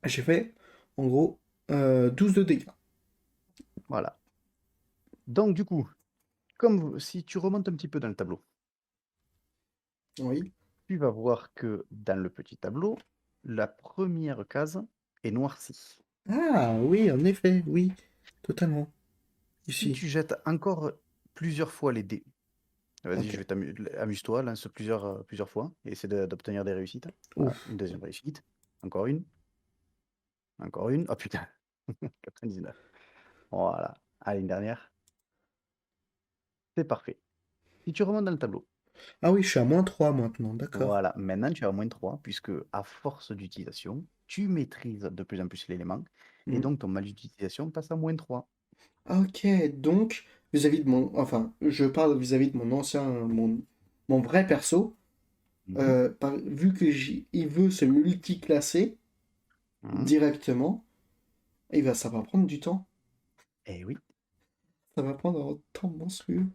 j'ai fait, en gros, 12 de dégâts. Voilà. Donc, du coup, si tu remontes un petit peu dans le tableau, Oui. tu vas voir que dans le petit tableau, la première case est noircie. Ah, oui, en effet, oui. Totalement. Si Ici. tu jettes encore plusieurs fois les dés, vas-y, Ok. amuse-toi, lance plusieurs fois et essaie d'obtenir des réussites. Voilà, Ouf. une deuxième réussite, encore une, encore une. Oh putain, 99. Voilà, allez, une dernière. C'est parfait. Si tu remontes dans le tableau, Ah oui, je suis à -3 maintenant, d'accord. voilà, maintenant tu as -3 puisque à force d'utilisation, tu maîtrises de plus en plus l'élément et Hmm. donc ton mal d'utilisation passe à -3. Ok, donc, vis-à-vis de mon... Enfin, je parle vis-à-vis de mon ancien... Mon vrai perso. Mhm. Vu que il veut se multiclasser Mhm. directement, ça va prendre du temps. Eh oui, Ça va prendre un temps monstrueux.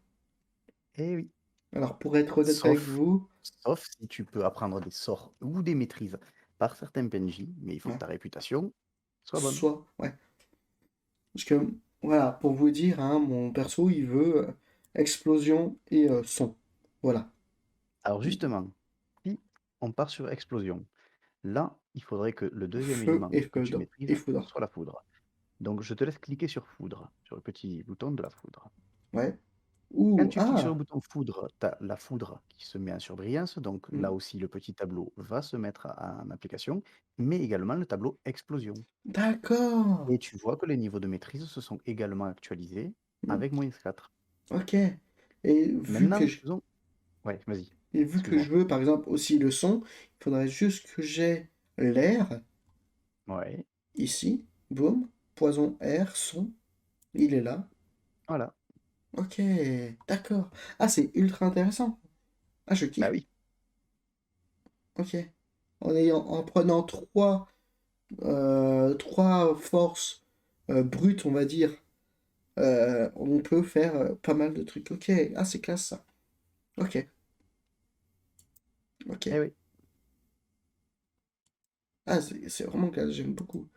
eh oui. Alors, pour être honnête avec Sauf, vous... sauf si tu peux apprendre des sorts ou des maîtrises par certains PNJ, mais il faut que Ouais. ta réputation soit bonne. Soit, ouais. Parce que, voilà, pour vous dire, hein, mon perso, il veut explosion et son. Voilà. Alors justement, si on part sur explosion, là, il faudrait que le deuxième Feu élément et que tu foudre. Et maîtrises foudre. soit la foudre. Donc je te laisse cliquer sur foudre, sur le petit bouton de la foudre. Ouais. Quand Ouh, tu cliques sur le ah, bouton foudre, tu as la foudre qui se met en surbrillance, donc hmm, là aussi le petit tableau va se mettre en application, mais également le tableau explosion. d'accord. Et tu vois que les niveaux de maîtrise se sont également actualisés Hmm, avec -4. ok. Et vu que Maintenant, je, faisons... Ouais, vas-y, et vu que je excuse-moi. veux, par exemple, aussi le son, il faudrait juste que j'ai l'air, Ouais, ici, boum, poison, air, son, il est là. voilà. Ok, d'accord. Ah, c'est ultra intéressant. Ah, je Bah kiffe. oui. Ok. en prenant trois forces brutes, on va dire, on peut faire pas mal de trucs. Ok, ah, c'est classe ça. Ok, ok. Eh oui. Ah, c'est vraiment classe, j'aime beaucoup.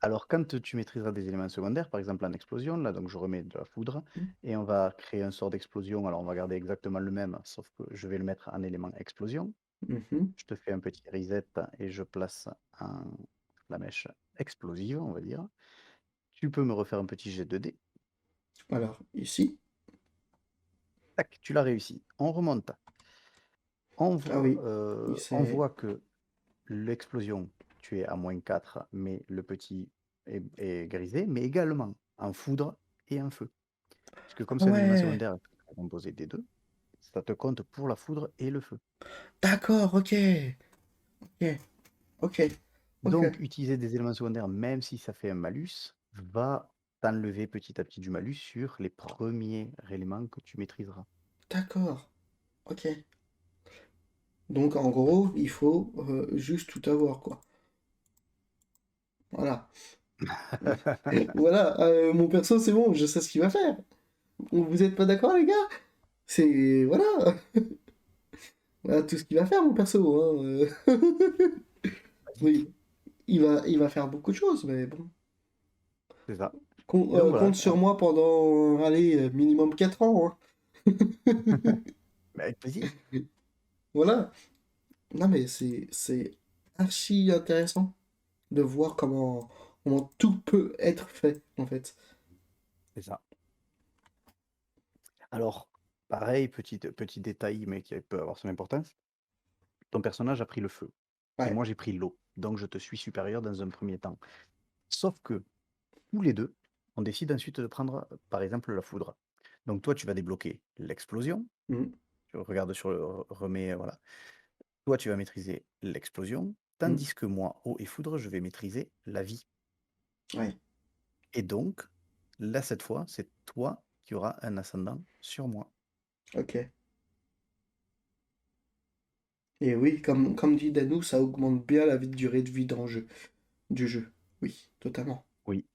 Alors, quand tu maîtriseras des éléments secondaires, par exemple en explosion, là, donc je remets de la foudre, Mhm, et on va créer un sort d'explosion. Alors, on va garder exactement le même, sauf que je vais le mettre en élément explosion. mhm. Je te fais un petit reset et je place la mèche explosive, on va dire. Tu peux me refaire un petit jet de dés. Alors, ici. Tac, tu l'as réussi. On remonte. Ah oui, On c'est... voit que l'explosion, tu es à -4, mais le petit est grisé, mais également en foudre et en feu. Puisque comme Ah c'est un élément ouais, secondaire composé des deux, ça te compte pour la foudre et le feu. d'accord, ok, ok, ok, ok. Donc, utiliser des éléments secondaires, même si ça fait un malus, va t'enlever petit à petit du malus sur les premiers éléments que tu maîtriseras. D'accord, ok. Donc en gros, il faut juste tout avoir, quoi. Voilà. Voilà, mon perso, c'est bon, je sais ce qu'il va faire. Vous êtes pas d'accord, les gars? C'est... Voilà. Voilà tout ce qu'il va faire, mon perso, hein. Basique, Oui, il va faire beaucoup de choses, mais bon. c'est ça. Et donc voilà, Compte sur moi pendant, allez, minimum 4 ans, hein. bah, avec plaisir. Voilà. Non, mais c'est archi intéressant de voir comment tout peut être fait, en fait. C'est ça. Alors, pareil, petit détail, mais qui peut avoir son importance. Ton personnage a pris le feu, et Ouais. moi j'ai pris l'eau. Donc je te suis supérieur dans un premier temps. Sauf que tous les deux, on décide ensuite de prendre, par exemple, la foudre. Donc toi, tu vas débloquer l'explosion. Mm, Tu regardes sur le remets, voilà. Toi, tu vas maîtriser l'explosion, mm, tandis que moi, eau et foudre, je vais maîtriser la vie. ouais. Et donc, là, cette fois, c'est toi qui auras un ascendant sur moi. Ok. Et oui, comme dit Danou, ça augmente bien la durée de vie du jeu. Oui, totalement. Oui.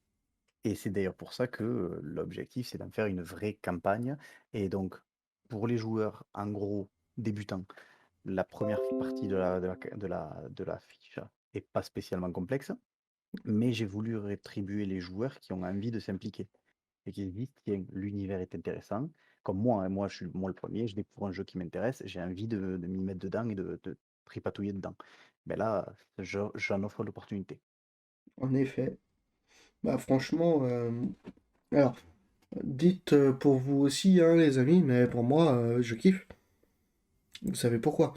Et c'est d'ailleurs pour ça que l'objectif, c'est d'en faire une vraie campagne. Et donc, pour les joueurs, en gros, débutants, la première partie de la fiche est pas spécialement complexe, mais j'ai voulu rétribuer les joueurs qui ont envie de s'impliquer et qui se disent, tiens, l'univers est intéressant. Comme moi, hein, moi, je suis moi le premier, je découvre un jeu qui m'intéresse, j'ai envie de m'y mettre dedans et de tripatouiller dedans. Mais là, j'en offre l'opportunité. En effet. Bah franchement, alors, dites pour vous aussi, hein, les amis, mais pour moi, je kiffe. Vous savez pourquoi?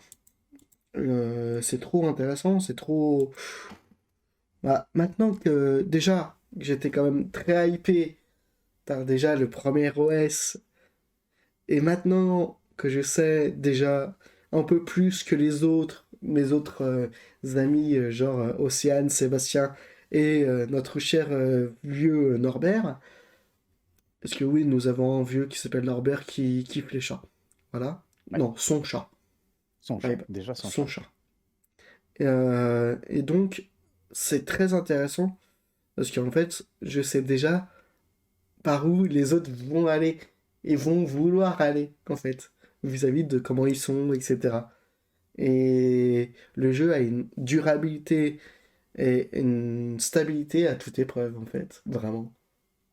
C'est trop intéressant, c'est trop... Bah, maintenant que déjà, j'étais quand même très hypé par déjà le premier OS, et maintenant que je sais déjà un peu plus que les autres, mes autres amis, genre Océane, Sébastien et notre cher vieux Norbert, parce que oui, nous avons un vieux qui s'appelle Norbert qui kiffe les chats. Voilà. Ouais, Non, son chat. son My chat, bad. déjà son Son chat. chat. Et donc, c'est très intéressant parce qu'en fait, je sais déjà par où les autres vont aller et vont vouloir aller, en fait, vis-à-vis de comment ils sont, etc. Et le jeu a une durabilité et une stabilité à toute épreuve, en fait, vraiment.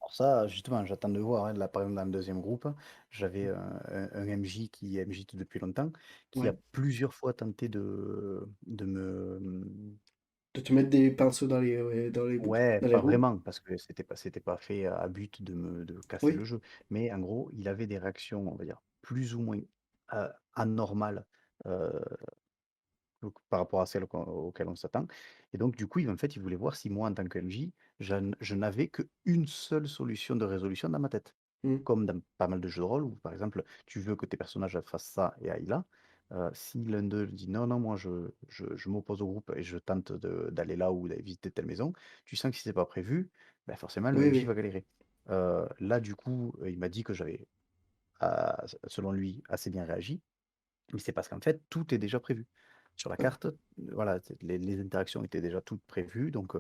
Alors ça, justement, j'attends de voir, hein. Là, par exemple, dans le deuxième groupe, j'avais un MJ qui MJte depuis longtemps, qui a Ouais. plusieurs fois tenté de me... De te mettre des pinceaux dans les, ouais, Ouais, dans les pas roues. vraiment, parce que c'était pas fait à but de casser Oui. le jeu. Mais en gros, il avait des réactions, on va dire, plus ou moins anormales euh, par rapport à celles auxquelles on s'attend. Et donc, du coup, en fait, il voulait voir si moi, en tant que MJ, je n'avais qu'une seule solution de résolution dans ma tête. Mm. Comme dans pas mal de jeux de rôle, où, par exemple, tu veux que tes personnages fassent ça et aillent là. Si l'un d'eux dit non, non, moi, je m'oppose au groupe et je tente d'aller là ou d'aller visiter telle maison, tu sens que si c'est pas prévu, ben forcément, le Oui, MJ oui. va galérer. Là, du coup, il m'a dit que j'avais, selon lui, assez bien réagi, mais c'est parce qu'en fait, tout est déjà prévu. sur la carte. Voilà, les interactions étaient déjà toutes prévues, donc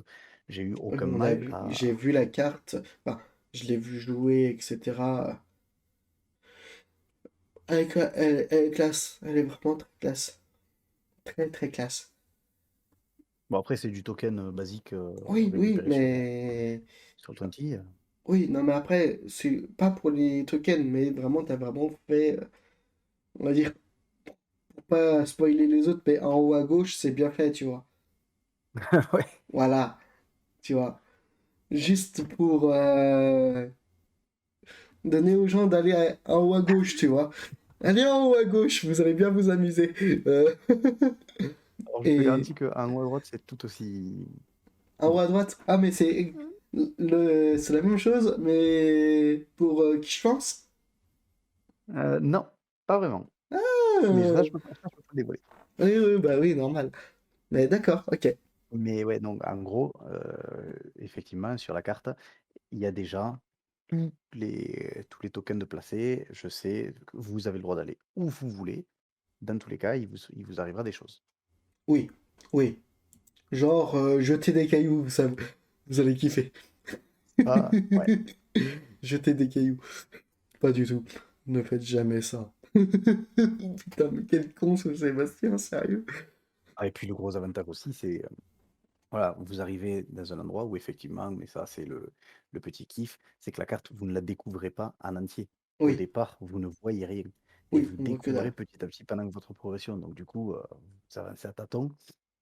j'ai eu aucun mal J'ai à... vu la carte, enfin, je l'ai vu jouer, etc. Elle est classe, elle est vraiment très classe. Très très classe. Bon, après, c'est du token basique Oui, oui, récupéré mais... sur le 20. Oui, non, mais après, c'est pas pour les tokens, mais vraiment, t'as vraiment fait, on va dire, pour pas spoiler les autres, mais en haut à gauche, c'est bien fait, tu vois. Ouais. Voilà, tu vois. Juste pour donner aux gens d'aller en haut à gauche, tu vois. Allez en haut à gauche, vous allez bien vous amuser. Alors, je te Et garantis qu'en haut à droite, c'est tout aussi en haut bon. à droite, ah, mais c'est la même chose, mais pour qui je pense? Non, pas vraiment. Mais ça, Ah, je peux pas le dévoiler. oui, oui, bah oui, normal. Mais d'accord, ok. Mais ouais, donc en gros, effectivement, sur la carte, il y a déjà tous les tokens de placés. Je sais que vous avez le droit d'aller où vous voulez. Dans tous les cas, il vous arrivera des choses. Oui, oui. Genre, jeter des cailloux, ça, vous allez kiffer. Ah, ouais. Jeter des cailloux. Pas du tout. Ne faites jamais ça. Putain, mais quel con ce Sébastien, sérieux. Ah, et puis le gros avantage aussi, c'est voilà, vous arrivez dans un endroit où effectivement, mais ça c'est le petit kiff, c'est que la carte, vous ne la découvrez pas en entier. Au Oui, départ, vous ne voyez rien. Et oui, vous on voit que découvrez dalle. petit à petit pendant votre progression. Donc du coup, vous avancez à tâtons.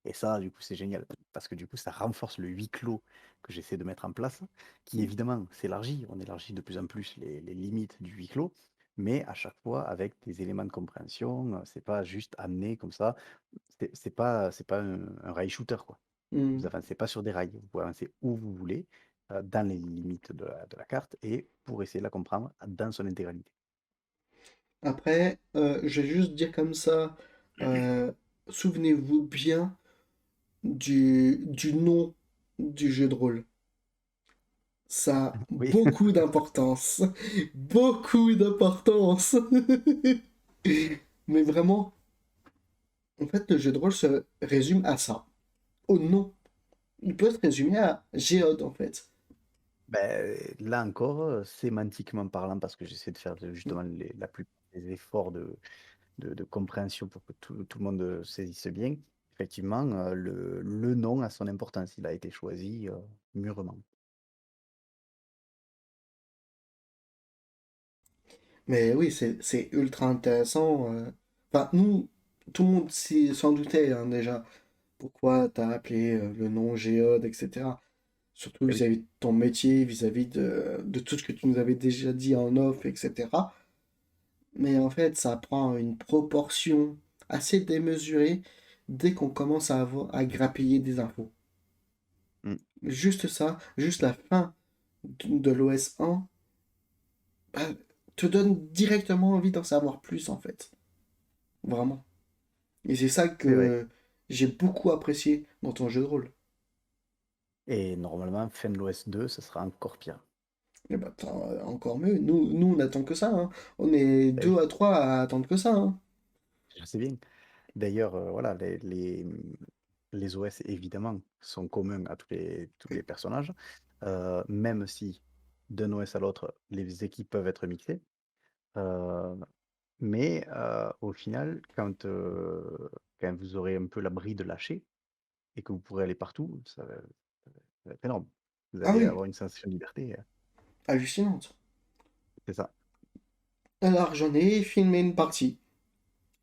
Et ça, du coup, c'est génial. Parce que du coup, ça renforce le huis clos que j'essaie de mettre en place, qui évidemment s'élargit. On élargit de plus en plus les limites du huis clos. Mais à chaque fois avec des éléments de compréhension, c'est pas juste amené comme ça. C'est pas un rail shooter, quoi. Hmm. Vous avancez pas sur des rails, vous pouvez avancer où vous voulez, dans les limites de la carte, et pour essayer de la comprendre dans son intégralité. Après, je vais juste dire comme ça, euh, souvenez-vous bien du nom du jeu de rôle. Ça a Oui, beaucoup d'importance. Beaucoup d'importance. Mais vraiment, en fait, le jeu de rôle se résume à ça. Au nom. Il peut se résumer à Géode, en fait. ben, là encore, sémantiquement parlant, parce que j'essaie de faire justement la plupart des efforts de compréhension pour que tout le monde saisisse bien, effectivement, le nom a son importance. Il a été choisi mûrement. Mais oui, c'est ultra intéressant. Enfin, nous, tout le monde s'en doutait hein, déjà. Pourquoi t'as appelé le nom Géode, etc. Surtout Eh oui, vis-à-vis de ton métier, vis-à-vis de tout ce que tu nous avais déjà dit en off, etc. Mais en fait, ça prend une proportion assez démesurée dès qu'on commence à grappiller des infos. mm, Juste ça, juste la fin de l'OS 1, bah, te donne directement envie d'en savoir plus en fait. Vraiment. Et c'est ça c'est vrai. que j'ai beaucoup apprécié dans ton jeu de rôle. Et normalement, fin de l'OS 2, ce sera encore pire. Et bah, attends, encore mieux. Nous, on attend que ça. Hein. On est Eh deux oui, à trois à attendre que ça. Hein. je sais bien. D'ailleurs, voilà, les OS, évidemment, sont communs à tous les personnages, même si d'un OS à l'autre, les équipes peuvent être mixées. euh, mais au final, quand vous aurez un peu la bride lâchée et que vous pourrez aller partout, ça va être énorme. Vous Ah allez oui, avoir une sensation de liberté, hallucinante. c'est ça. Alors, j'en ai filmé une partie,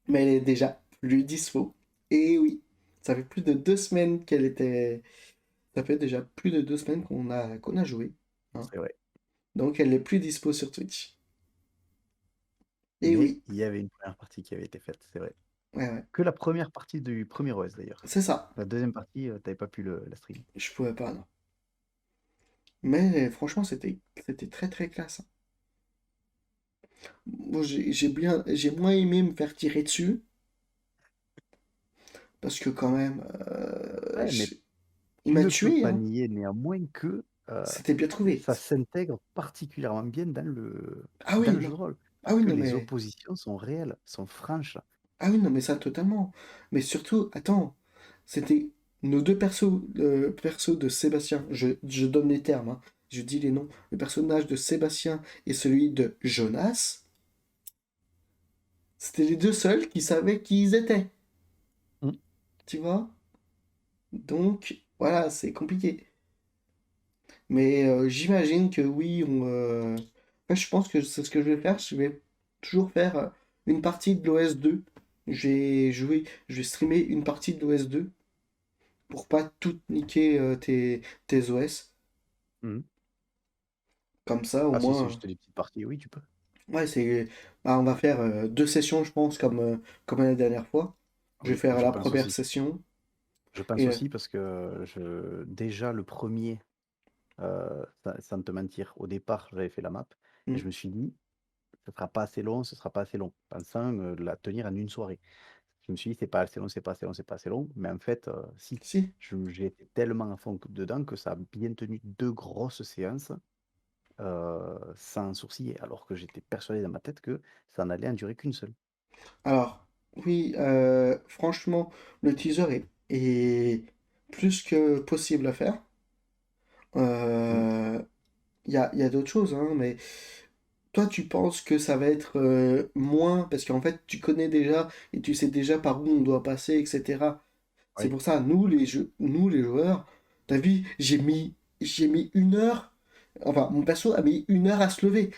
mais elle est déjà plus dispo. Et oui, ça fait plus de 2 semaines qu'elle était. Ça fait déjà plus de 2 semaines qu'on a joué. Hein. C'est vrai. Donc, elle est plus dispo sur Twitch. Et Mais oui, il y avait une première partie qui avait été faite, c'est vrai. ouais, ouais. Que la première partie du premier OS d'ailleurs. C'est ça. La deuxième partie, t'avais pas pu la stream. Je pouvais pas, non. Mais franchement, c'était très très classe. Hein. Moi, j'ai moins aimé me faire tirer dessus. Parce que quand même, Ouais, mais il tu m'a ne peux tué, pas hein. nier néanmoins que C'était bien trouvé. ça s'intègre particulièrement bien dans le, Ah dans oui, le jeu non. de rôle. Ah Parce oui, que non, les mais... oppositions sont réelles, sont franches. Ah oui, non, mais ça, totalement. Mais surtout, attends, c'était nos deux persos, le perso de Sébastien, je donne les termes, hein, je dis les noms. Le personnage de Sébastien et celui de Jonas, c'était les deux seuls qui savaient qui ils étaient, Mm. tu vois? Donc, voilà, c'est compliqué. Mais j'imagine que oui, enfin, je pense que c'est ce que je vais faire. Je vais toujours faire une partie de l'OS 2. Je vais streamer une partie de l'OS 2 pour pas tout niquer tes OS. Mm. Comme ça, au Ah si c'est moins. juste des petites parties, oui, tu peux. Ouais, bah, on va faire deux sessions, je pense, comme la dernière fois. Je vais Oui, faire je la pense première aussi. session. Je pense Et aussi parce que déjà le premier, sans te mentir, au départ, j'avais fait la map et hmm, je me suis dit, ce sera pas assez long, ce sera pas assez long, pensant la tenir en une soirée. Je me suis dit, c'est pas assez long, c'est pas assez long, c'est pas assez long, mais en fait, si. si. J'ai été tellement à fond dedans que ça a bien tenu 2 grosses séances, sans sourciller, alors que j'étais persuadé dans ma tête que ça n'allait en durer qu'une seule. Alors, oui, franchement, le est plus que possible à faire. Mmh. Il y a d'autres choses, hein, mais toi, tu penses que ça va être moins, parce qu'en fait, tu connais déjà et tu sais déjà par où on doit passer, etc. C'est Oui. pour ça, nous, les joueurs, t'as vu, j'ai mis une heure, enfin, mon perso a mis une heure à se lever.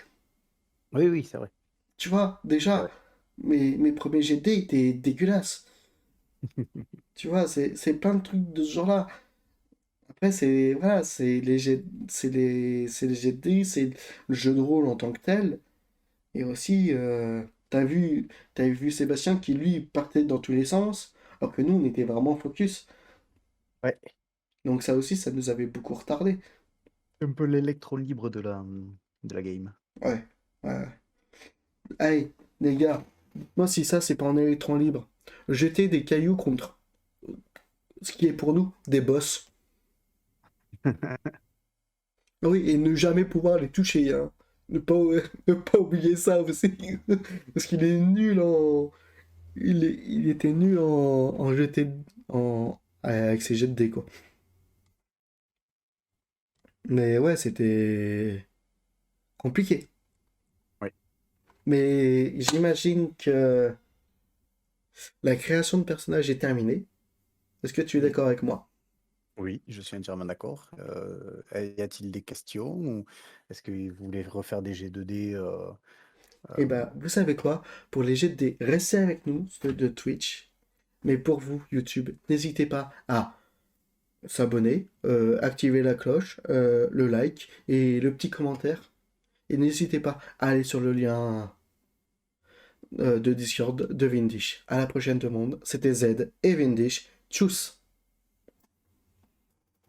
Oui, oui, c'est vrai, Tu vois, c'est déjà, vrai. mes premiers GD étaient dégueulasses. Tu vois, c'est plein de trucs de ce genre-là. Après, voilà, c'est les GD, c'est le jeu de rôle en tant que tel. Et aussi, t'as vu Sébastien qui, lui, partait dans tous les sens, alors que nous, on était vraiment focus. Ouais, Donc ça aussi, ça nous avait beaucoup retardé. un peu l'électro libre de la game. Ouais. Ouais. Allez, les gars, moi, si ça, c'est pas un électron libre, jeter des cailloux contre ce qui est pour nous des boss. Ah oui, et ne jamais pouvoir les toucher, hein. Ne pas, ne pas oublier ça aussi. Parce qu'il est nul en... il était nul en jeter... avec ses jets de dés, quoi. Mais ouais, c'était compliqué. Ouais. Mais j'imagine que la création de personnages est terminée. Est-ce que tu es Oui, d'accord avec moi? oui, je suis entièrement d'accord. Y a-t-il des questions ou est-ce que vous voulez refaire des G2D Eh ben, vous savez quoi? Pour les jets de dés, restez avec nous, ceux de Twitch. Mais pour vous, YouTube, n'hésitez pas à s'abonner, activer la cloche, le like et le petit commentaire. Et n'hésitez pas à aller sur le lien de Discord de Vindish. À la prochaine demande, c'était Z et Vindish. Tchuss!